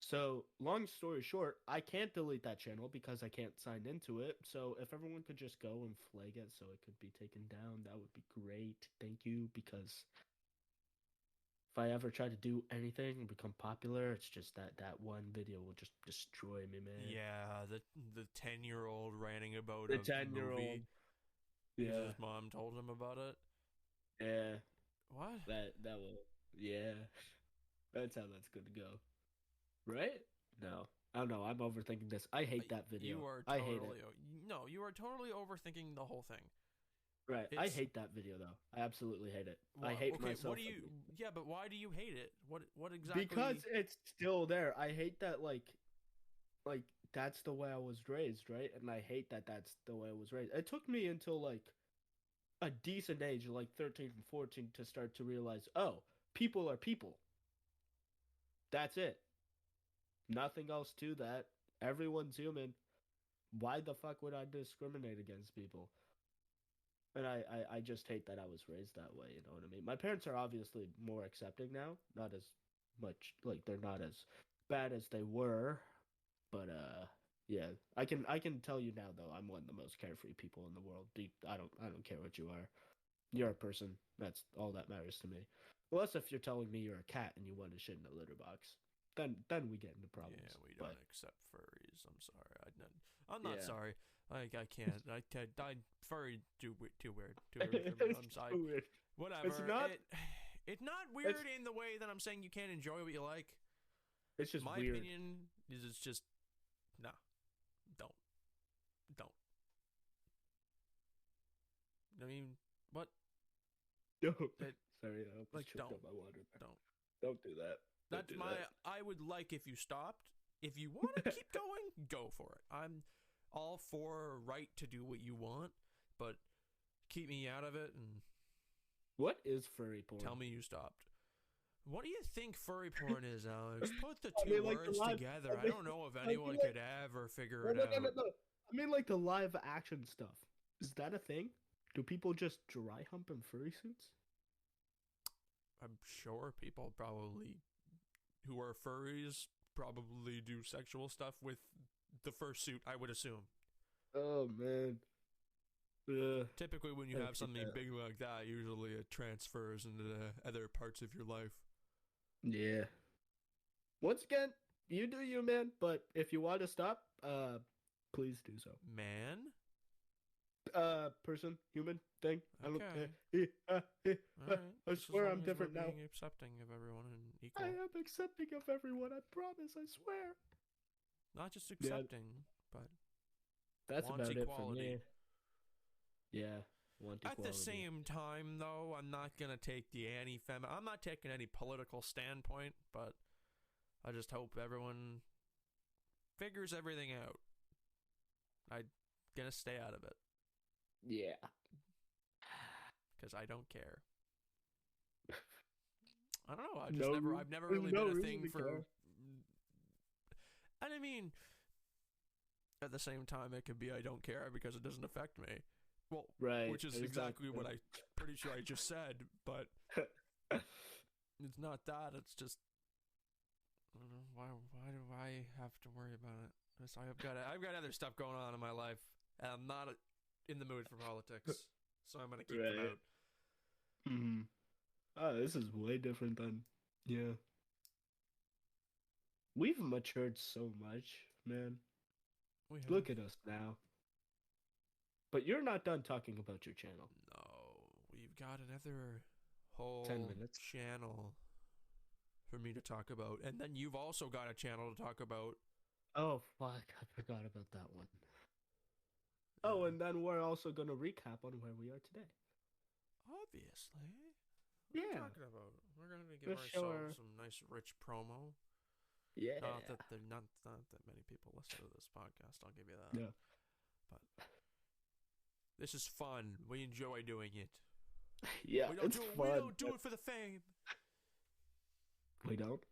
So, long story short, I can't delete that channel because I can't sign into it. So, if everyone could just go and flag it so it could be taken down, that would be great. Thank you. Because if I ever try to do anything and become popular, it's just that one video will just destroy me, man. Yeah, the 10-year-old ranting about The a 10-year-old. movie because Yeah. his mom told him about it. Yeah. What? That will. Yeah. That's how that's gonna go. Right? No. I don't know. I'm overthinking this. I hate that video. You are I hate it. totally no, you are totally overthinking the whole thing. Right. I It's hate that video though. I absolutely hate it. I what? hate Okay, what myself do for you? Yeah, but why do you hate it? What because exactly? it's still there. I hate that like that's the way I was raised, right? And I hate that that's the way I was raised. It took me until like a decent age, like 13 and 14 to start to realize, "Oh, people are people. That's it. Nothing else to that. Everyone's human. Why the fuck would I discriminate against people?" And I just hate that I was raised that way, you know what I mean? My parents are obviously more accepting now, not as much like they're not as bad as they were, but yeah, I can tell you now though, I'm one of the most carefree people in the world. I don't care what you are. You're a person. That's all that matters to me. Unless if you're telling me you're a cat and you want to shit in a litter box, then we get into Yeah, problems. we don't But accept furries. I'm sorry. I'm not yeah, sorry. I can't. I furry too weird. Too weird for me. it's I'm sorry. so weird. It's Whatever. not. It's not It's weird in the way that I'm saying you can't enjoy what you like. it's just My weird. opinion is it's just nah. Don't. Don't. I mean, what? No, It, sorry, I almost like choked don't. up my water. Don't. Don't do that. Don't That's do my. that. I would like if you stopped. If you want to keep going, go for it. I'm all for right to do what you want, but keep me out of it and What is furry porn? tell me you stopped. What do you think furry porn is, Alex? Put the I two mean, like the words live. together. I I mean, don't know if I mean, anyone like could ever figure no, it no, no, no, out. no. I mean, like the live action stuff. Is that a thing? Do people just dry hump in furry suits? I'm sure people probably who are furries probably do sexual stuff with the fursuit, I would assume. Oh man. Ugh, Typically, when you I have hate something that. big like that, usually it transfers into the other parts of your life. Yeah. Once again, you do you, man. But if you want to stop, please do so. Man? Person, human, thing. I don't. Okay. Alright. I Just as swear I'm long as we're different now. being accepting of everyone and I equal. am accepting of everyone. I promise. I swear. Not just Yeah, accepting, but that's wants about it for equality. me. Yeah, want At the equality. same time, though, I'm not gonna take the anti-fem. I'm not taking any political standpoint, but I just hope everyone figures everything out. I'm gonna stay out of it Yeah. because I don't care. I don't know. No, I've never there's really no been a reason thing to for. care. And I mean, at the same time, it could be I don't care because it doesn't affect me. Well, Right, which is exactly exactly. what I pretty sure I just said, but it's not that. It's just I don't know why. Why do I have to worry about it? I've got other stuff going on in my life, and I'm not in the mood for politics, so I'm gonna keep them Right. out. Hmm. Oh, this is way different than. Yeah. We've matured so much, man. We have Look at us now. But you're not done talking about your channel. no. We've got another 10 whole minutes. channel for me to talk about, and then you've also got a channel to talk about. Oh, fuck. I forgot about that one. Oh, Yeah. and then we're also going to recap on where we are today. Obviously. What are you Yeah. talking about? We're gonna give For ourselves sure. some nice rich promo. Yeah. Not that many people listen to this podcast. I'll give you that. No. But this is fun. We enjoy doing it. Yeah, it's We fun. don't do it for the fame. We don't?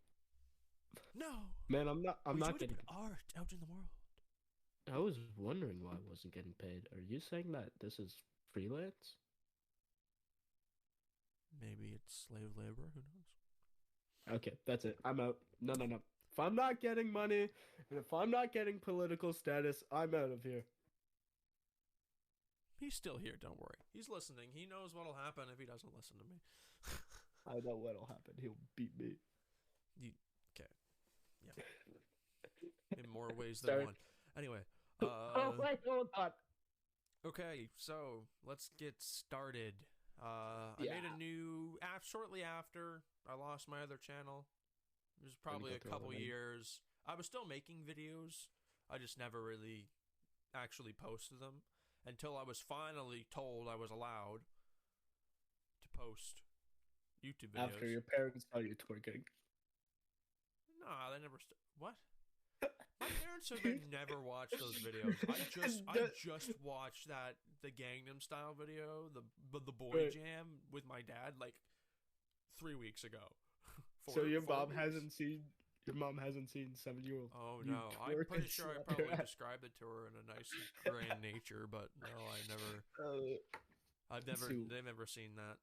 No. Man, I'm We do not it to getting. put art out in the world. I was wondering why I wasn't getting paid. Are you saying that this is freelance? Maybe it's slave labor. Who knows? Okay, that's it. I'm out. No, no, no. If I'm not getting money, and if I'm not getting political status, I'm out of here. He's still here. Don't worry. He's listening. He knows what'll happen if he doesn't listen to me. I know what'll happen. He'll beat me. Okay. Yeah. In more ways than Sorry. one. Anyway. Oh, wait, hold on. Okay, so let's get started. I Yeah. made a new app shortly after I lost my other channel. It was Let me probably go a through couple all of them. years. I was still making videos. I just never really actually posted them until I was finally told I was allowed to post YouTube videos. After your parents saw you twerking. Nah, they never. What? My parents have never watched those videos. I just watched the Gangnam Style video, the boy Right. jam with my dad like 3 weeks ago. So your Four mom weeks? hasn't seen 7-year-old. Oh You no, I'm twerk pretty and sure I slap probably your ass. described it to her in a nice grand nature, but no, So they've never seen that.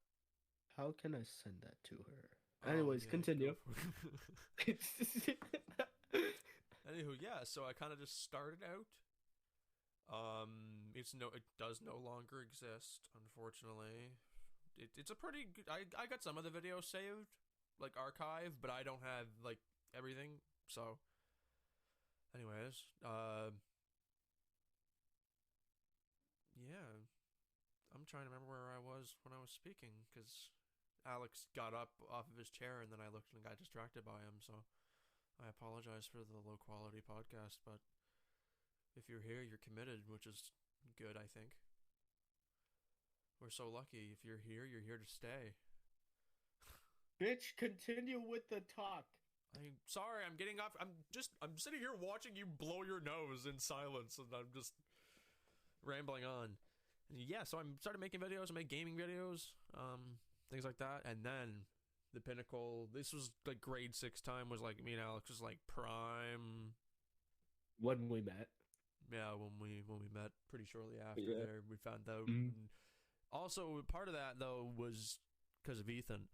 how can I send that to her? Anyways, Yeah, continue. Anywho, yeah, so I kind of just started out. It does no longer exist, unfortunately. It's a pretty good. I got some of the videos saved, like archived, but I don't have like everything. So, anyways, yeah, I'm trying to remember where I was when I was speaking because Alex got up off of his chair and then I looked and got distracted by him. So, I apologize for the low quality podcast, but if you're here, you're committed, which is good, I think. We're so lucky. If you're here to stay. Bitch, continue with the talk. I'm sorry, I'm getting off. I'm sitting here watching you blow your nose in silence, and I'm just rambling on. And yeah, so I started making videos. I made gaming videos, things like that, and then the pinnacle. This was like grade 6 time. Was like me and Alex was like prime. When we met. Yeah, when we met pretty shortly after Yeah. there, we found out. Mhm. Also, part of that though was because of Ethan.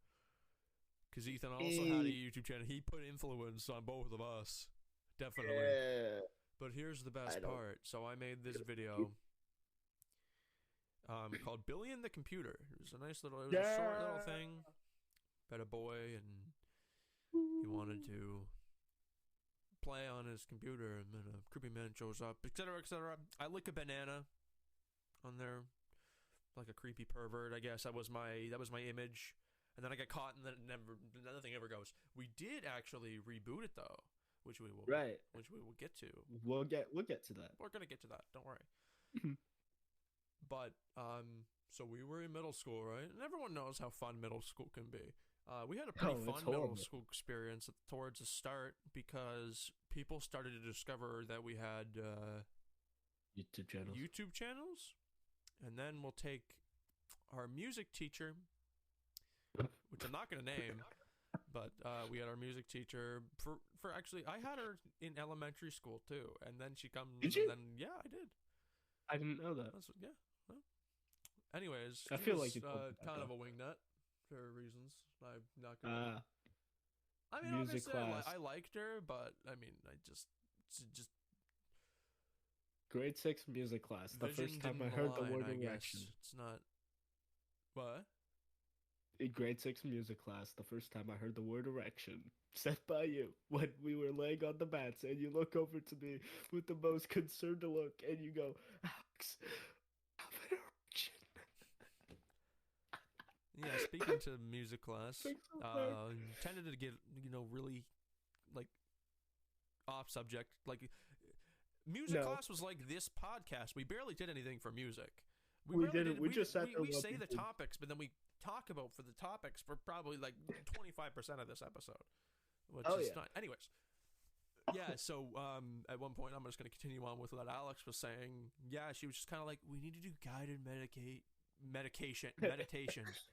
Because Ethan also had a YouTube channel. He put influence on both of us, definitely. Yeah. But here's the best part. So I made this video called Billy and the Computer. It was a nice little, it was a short little thing about a boy, and he wanted to play on his computer, and then a creepy man shows up, etc., etc. I lick a banana on there, like a creepy pervert. I guess that was my image, and then I get caught, and then nothing ever goes. We did actually reboot it though. which we will Right. which we will get to. We'll get to that. We're gonna get to that. Don't worry. But so we were in middle school, right? And everyone knows how fun middle school can be. We had a pretty Oh, it's fun middle horrible. school experience towards the start because people started to discover that we had YouTube channels. YouTube channels, and then we'll take our music teacher, which I'm not going to name, but we had our music teacher for actually I had her in elementary school too, and then she comes. Did you? And then yeah, I did. I didn't know that. Yeah. Well, anyways, I she feel was like you told me that, kind of though. a wingnut for reasons I'm not gonna. I mean, Music obviously, class. I liked her, but I mean, just Grade 6 music class. The vision first time I didn't heard the align. word I erection. guess it's not what. In grade 6 music class, the first time I heard the word erection said by you when we were laying on the mats, and you look over to me with the most concerned look, and you go, Alex, I have an erection. Yeah, speaking to music class, Thanks so much. tended to get really like off subject. Like music No, class was like this podcast. We barely did anything for music. We we barely didn't. did. We just sat there We say watching the things. topics, but then we talk about for the topics for probably like 25% of this episode, which Oh, is yeah. not. Anyways, yeah. So at one point, I'm just going to continue on with what Alex was saying. Yeah, she was just kind of like, we need to do guided meditations,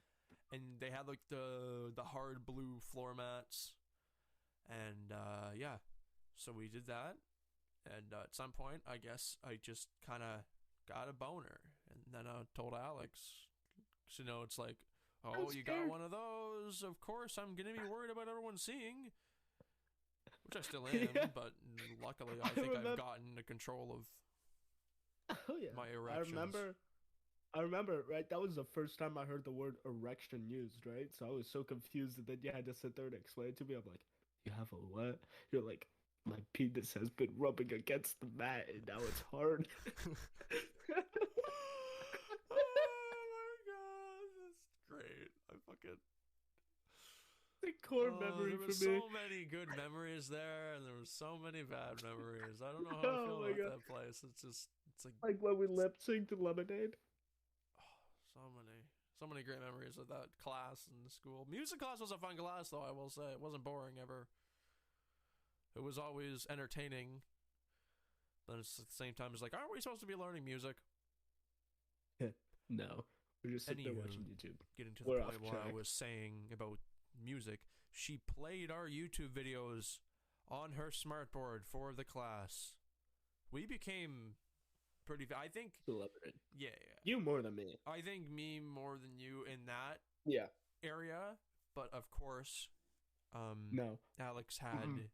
and they had like the hard blue floor mats, and yeah, so we did that, and at some point, I guess I just kind of got a boner, and then I told Alex, so, it's like, I'm oh, you got scared. one of those? Of course, I'm gonna be worried about everyone seeing. Which I still am, Yeah. but luckily I I think I've remember. gotten the control of Oh yeah. my I erections. remember. I remember, right? That was the first time I heard the word erection used, right? So I was so confused, and then you had to sit there and explain it to me. I'm like, you have a what? You're like, my penis has been rubbing against the mat, and now it's hard. Oh my god, that's great. I fucking The core memory there for were me. so many good memories there, and there were so many bad memories. I don't know how I Oh feel my about god. that place. It's like Like when we lip synced to Lemonade. oh, so many great memories of that class in the school. Music class was a fun class, though. I will say it wasn't boring ever. It was always entertaining. But it's at the same time, it's like, aren't we supposed to be learning music? No. We're just sitting there Anywho, watching YouTube. getting to the We're point off where I track. was saying about music, she played our YouTube videos on her smartboard for the class. We became pretty. I think, Lemonade. yeah. You more than me. I think me more than you in that Yeah. area. But of course, No. Alex had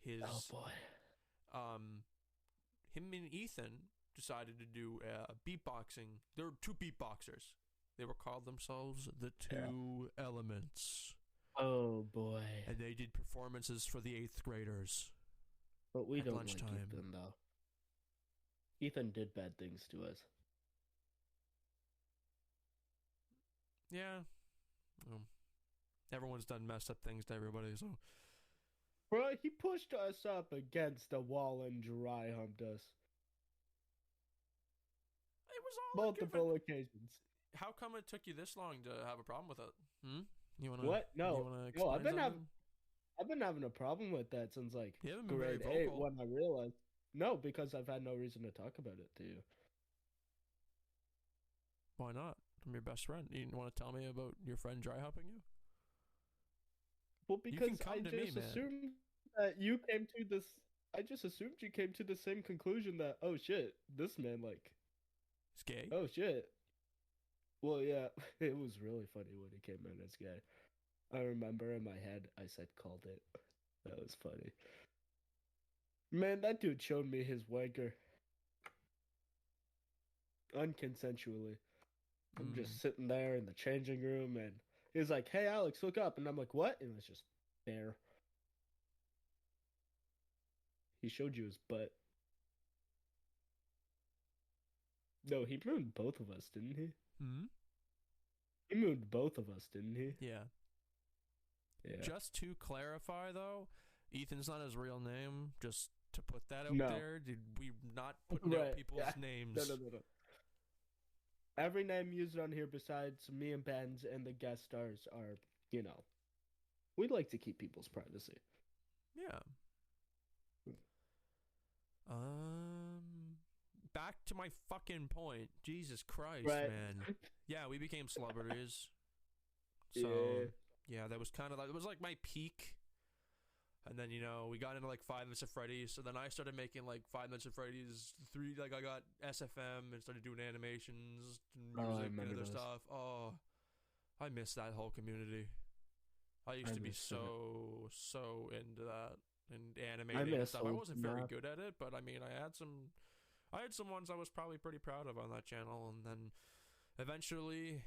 his Oh boy. him and Ethan decided to do beatboxing. There were two beatboxers. They were called themselves the Two Elements. Oh boy. And they did performances for the 8th graders. But we at don't lunchtime. like Ethan though. Ethan did bad things to us. Yeah. Everyone's done messed up things to everybody, so. Bro, he pushed us up against the wall and dry humped us. It was all Multiple occasions. How come it took you this long to have a problem with it? You wanna What? No. You wanna No, explain I've been having a problem with that since like You haven't been very grade 8 vocal. when I realized. No, because I've had no reason to talk about it to you. Why not? I'm your best friend. You want to tell me about your friend dry hopping you? Well, You because can come I to me, just man. assumed that you came to this. I just assumed you came to the same conclusion that, oh shit, this man, like, It's gay. oh shit. Well, yeah, it was really funny when he came in as gay. I remember in my head, I said, called it. That was funny. Man, that dude showed me his wanker. Unconsensually. I'm just sitting there in the changing room, and he's like, hey, Alex, look up. And I'm like, what? And it's just there. He showed you his butt. No, he mooned both of us, didn't he? He mooned both of us, didn't he? Yeah. Yeah. Just to clarify, though, Ethan's not his real name. Just to put that out No. there, did we not putting out Right. Yeah. people's No, no, names? no, no. Every name used on here besides me and Ben's and the guest stars are, you know, we like to keep people's privacy. Yeah. Um, Back to my fucking point. Jesus Christ, Right. man. Yeah, we became celebrities. So Yeah. yeah, that was kind of like it was like my peak. And then we got into like Five Nights at Freddy's. So then I started making like Five Nights at Freddy's three. Like I got SFM and started doing animations, and Oh, I music, and remember other those. stuff. Oh, I miss that whole community. I used I to be miss that. so into that and I animating and miss stuff. I old wasn't very math. good at it, but I mean, I had some ones I was probably pretty proud of on that channel. And then eventually,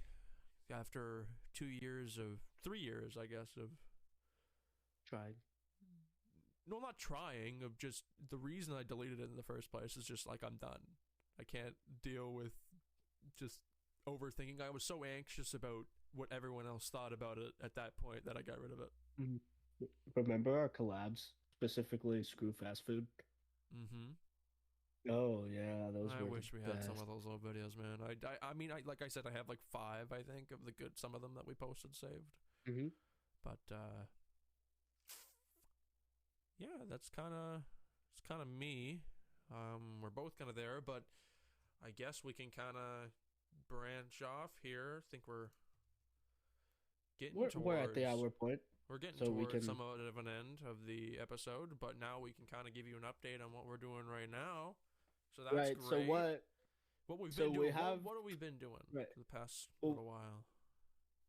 after 2 years of 3 years, I guess, of Tried. no, not trying, of just the reason I deleted it in the first place is just like I'm done. I can't deal with just overthinking. I was so anxious about what everyone else thought about it at that point that I got rid of it. Mhm. Remember our collabs, specifically Screw Fast Food? Mm-hmm. Oh yeah, those I were the wish we had some best. of those old videos, man. I mean, like I said, I have like five, I think, of the good, some of them that we posted saved. Hmm. But yeah, it's kind of me. We're both kind of there, but I guess we can kind of branch off here. I think getting We're at the towards hour point, we're getting so we towards can. somewhat of an end of the episode, but now we can kind of give you an update on what we're doing right now. So that's Right. So great. what? What we've So been we doing? have. What have we been doing Right. for the past Well, little while?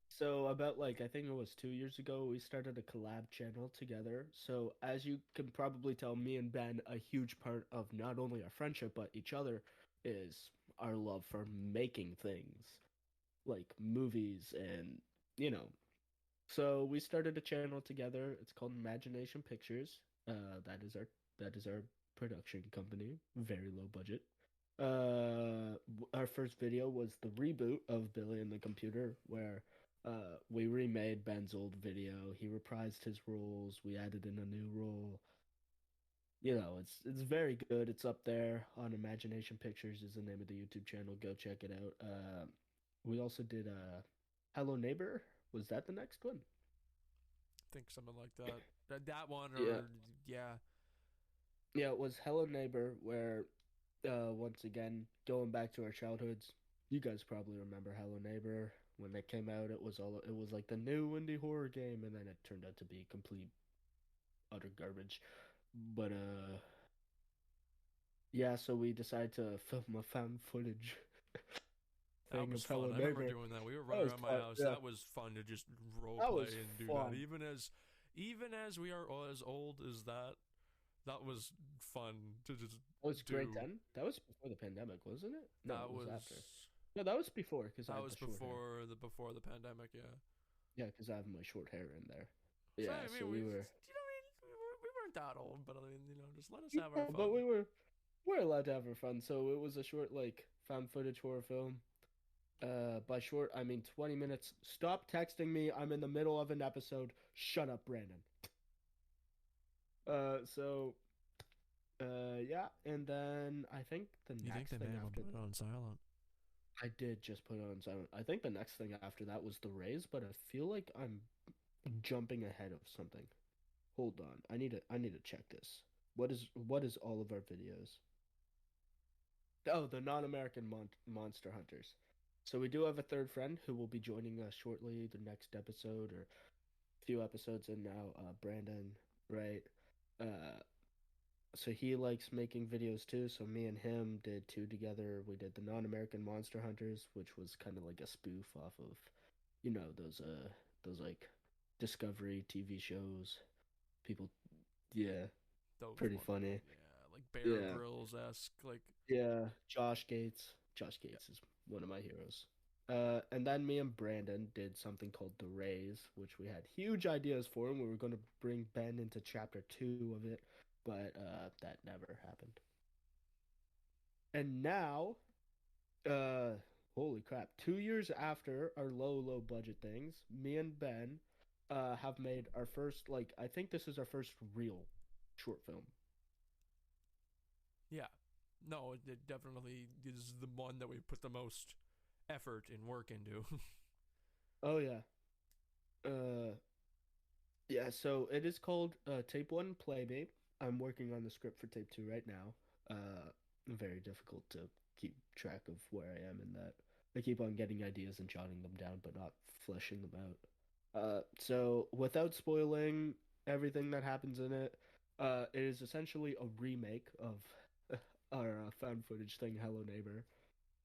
so about like I think it was 2 years ago we started a collab channel together. So as you can probably tell, me and Ben, a huge part of not only our friendship but each other is our love for making things like movies and you know. So we started a channel together. It's called Imagination Pictures. That is our production company. Very low budget. Our first video was the reboot of Billy and the Computer, where we remade Ben's old video. He reprised his roles. We added in a new role. It's very good. It's up there on Imagination Pictures is the name of the YouTube channel. Go check it out. We also did Hello Neighbor. Was that the next one? I think something like that. That one, Yeah, or yeah, yeah. It was Hello Neighbor, where once again going back to our childhoods. You guys probably remember Hello Neighbor when they came out. It was like the new indie horror game, and then it turned out to be complete utter garbage. But yeah. So we decided to film a found footage that thing was of fun. Hello I remember Neighbor. doing that. We were That running was around my fun. house. Yeah, That was fun to just role that was play and do that. fun. Even as we are as old as that, that was fun to just That was grade do. 10. That was before the pandemic, wasn't it? No, That it was was after. No, that was before because I that had was the short hair. before the pandemic. Yeah. Yeah, because I have my short hair in there. So Yeah, I so mean, we were. we weren't that old, but I mean, just let us Yeah, have our fun. but we're allowed to have our fun. So it was a short, like, found footage horror film. By short, I mean 20 minutes. Stop texting me. I'm in the middle of an episode. Shut up, Brandon. So, yeah. And then I think the You think next they may thing have after put it on silent? I did just put it on silent. I think the next thing after that was the Rays, but I feel like I'm jumping ahead of something. Hold on. I need to check this. What is all of our videos? Oh, the non-American monster hunters. So we do have a third friend who will be joining us shortly, the next episode or a few episodes in now. Brandon, right? Uh, so he likes making videos too. So me and him did two together. We did the non-American monster hunters, which was kind of like a spoof off of, those like Discovery TV shows. People, yeah, Those pretty ones, funny. yeah, like Bear Yeah. Grylls esque, like Yeah, Josh Gates. Josh yeah. Gates is one of my heroes. And then me and Brandon did something called The Rays, which we had huge ideas for, and we were going to bring Ben into chapter 2 of it, but that never happened. And now, uh, holy crap, 2 years after our low budget things, me and Ben. have made our first, like, I think this is our first real short film. Yeah. No, it definitely is the one that we put the most effort and work into. Oh yeah. Yeah, so it is called Tape One Play Me. I'm working on the script for Tape Two right now. Very difficult to keep track of where I am in that. I keep on getting ideas and jotting them down, but not fleshing them out. So without spoiling everything that happens in it, it is essentially a remake of our found footage thing, Hello Neighbor.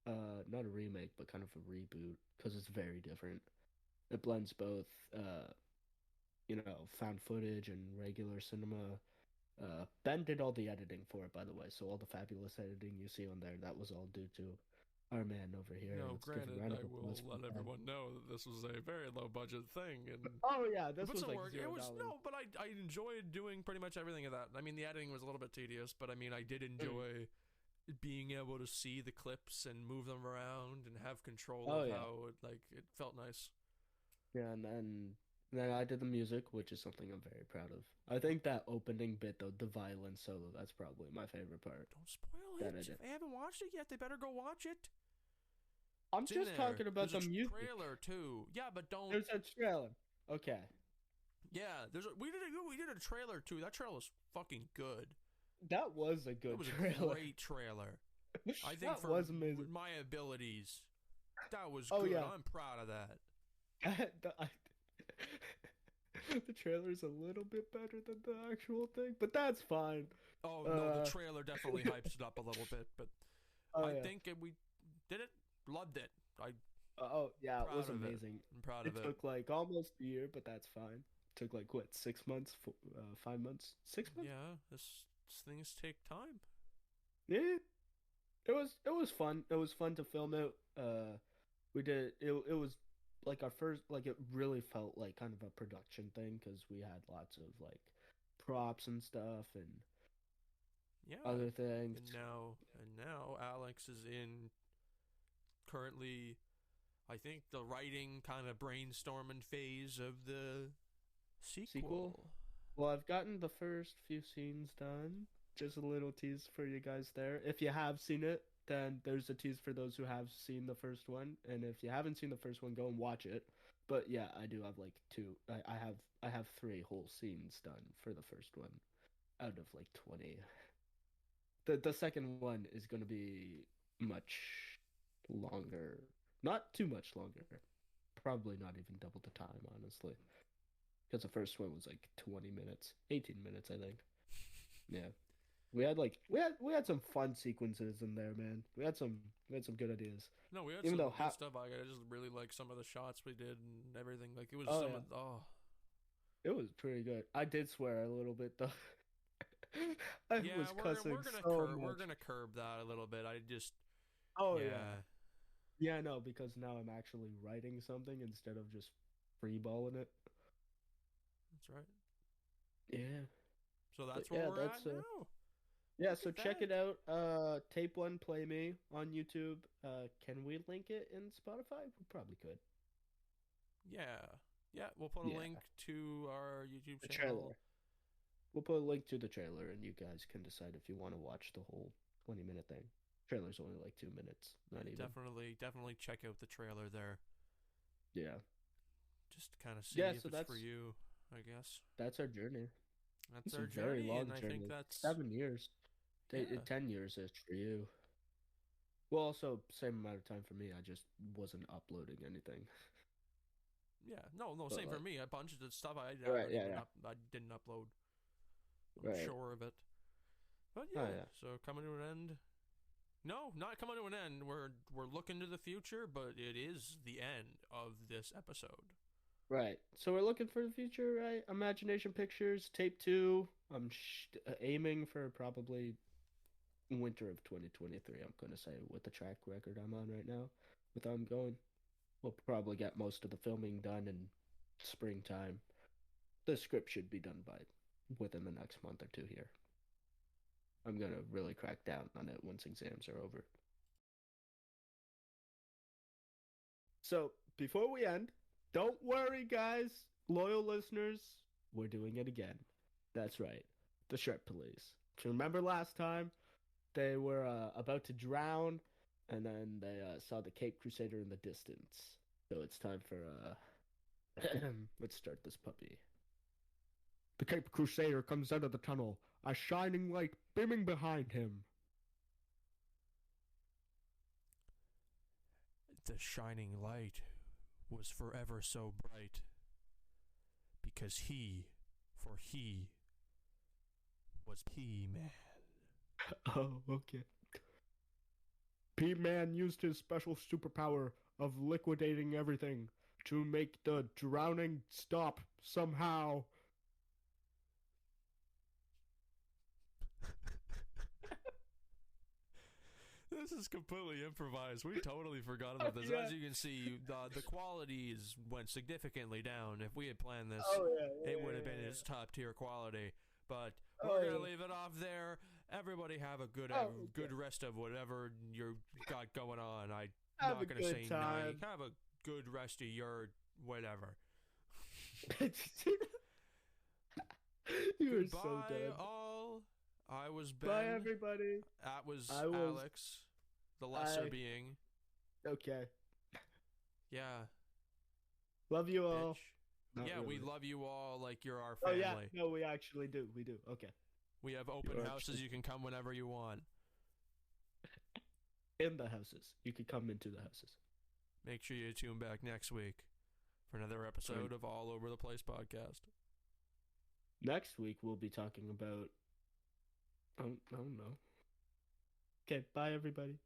Not a remake, but kind of a reboot because it's very different. It blends both found footage and regular cinema. Ben did all the editing for it, by the way. So all the fabulous editing you see on there, that was all due to our man over here. No, Let's give a granted, round of I applause will for let Ben. everyone know that this was a very low budget thing, and Oh yeah, we this put was some like work. It was $0. no, but I enjoyed doing pretty much everything of that. I mean, the editing was a little bit tedious, but I mean, I did Mm. enjoy being able to see the clips and move them around and have control Oh of yeah, how it felt nice. yeah, and then I did the music, which is something I'm very proud of. I think that opening bit though, the violin solo, that's probably my favorite part Don't spoil that I it. did. If they haven't watched it yet, they better go watch it. I'm It's in just there. talking about There's a the music. trailer too. Yeah, but don't. There's a trailer. Okay, Yeah, we did a trailer too. That trailer was fucking good. that was a It good was a trailer. great trailer. I think That for was amazing. my abilities, that was Oh good. yeah, I'm proud of that. the, I, the trailer's a little bit better than the actual thing, but that's fine. Oh no, the Uh, trailer definitely hypes it up a little bit, but oh I yeah. think we did it. Loved it. I'm Oh yeah, it was proud of it. amazing. I'm proud of It it. took like almost a year, but that's fine. Took like what, 6 months, 5 months, 6 months. Yeah, this things take time. Yeah, it was fun. It was fun to film it. We did it was like our first, like it really felt like kind of a production thing because we had lots of like props and stuff and Yeah, other things. and now Alex is in currently. I think the writing kind of brainstorming phase of the Sequel. sequel. Well, I've gotten the first few scenes done. Just a little tease for you guys there. If you have seen it, then there's a tease for those who have seen the first one. And if you haven't seen the first one, go and watch it. But yeah, I do have like two. I have three whole scenes done for the first one out of like 20. The second one is going to be much longer. Not too much longer. Probably not even double the time, honestly. Because the first one was like 20 minutes, 18 minutes, I think. Yeah. We had some fun sequences in there, man. We had some good ideas. No, we had Even some though good stuff. I just really like some of the shots we did and everything. Like it was oh some yeah, of it was pretty good. I did swear a little bit though. I yeah. was We're cussing we're gonna so we're much. gonna curb that a little bit. I just Oh yeah. yeah. Yeah, no, because now I'm actually writing something instead of just freeballing it. That's right. Yeah. So But that's where yeah, we're at that's now. yeah, Look so at check that. it out. Tape One Play Me on YouTube. Can we link it in Spotify? We probably could. Yeah, yeah. We'll put a Yeah. link to our YouTube The channel. trailer. We'll put a link to the trailer and you guys can decide if you want to watch the whole 20-minute thing. Trailer's only like 2 minutes, Yeah, not even. definitely check out the trailer there. Yeah. Just to kind of see Yeah, if so it's for that's you. I guess that's our journey. that's It's a our very journey, and long I think journey. that's 7 years. yeah, 10 years is for you. Well, also same amount of time for me. I just wasn't uploading anything. yeah. No, But same for like, me. A bunch of the stuff I right, haven't yeah, even yeah, I didn't upload. I'm right. sure of it. But Oh yeah, yeah, so coming to an end. No, not coming to an end. We're looking to the future, but it is the end of this episode. right. So we're looking for the future, right? Imagination Pictures, Tape Two. I'm aiming for probably winter of 2023. I'm gonna say with the track record I'm on right now, with how I'm going, we'll probably get most of the filming done in springtime. The script should be done by within the next month or two here. I'm gonna really crack down on it once exams are over. So before we end, don't worry, guys. Loyal listeners, we're doing it again. That's right. The Shrek Police. If you remember last time, they were about to drown, and then they saw the Cape Crusader in the distance. So it's time for let's start this puppy. The Cape Crusader comes out of the tunnel, a shining light beaming behind him. The shining light was forever so bright because he was P-Man. Oh, okay. P-Man used his special superpower of liquidating everything to make the drowning stop somehow. This is completely improvised. We totally forgot about this. Yeah. As you can see, the qualities went significantly down. If we had planned this, Oh yeah, it would have been its top tier quality. But Oh, we're gonna yeah. leave it off there. Everybody have a good Oh, good rest of whatever you got going on. I'm Have not a gonna good say time. night. Have a good rest of your whatever. You are Goodbye, so dead. all. I was Ben. Bye, everybody. That was I was- Alex, the lesser being. Okay. Yeah, Love you all. bitch. Not Yeah, really. we love you all like you're our Oh family. yeah, no, we actually do. We do. Okay. We have open You're houses. actually- You can come whenever you want. In the houses, you could come into the houses. Make sure you tune back next week for another episode of All Over the Place podcast. Next week we'll be talking about. I don't know. Okay. Bye, everybody.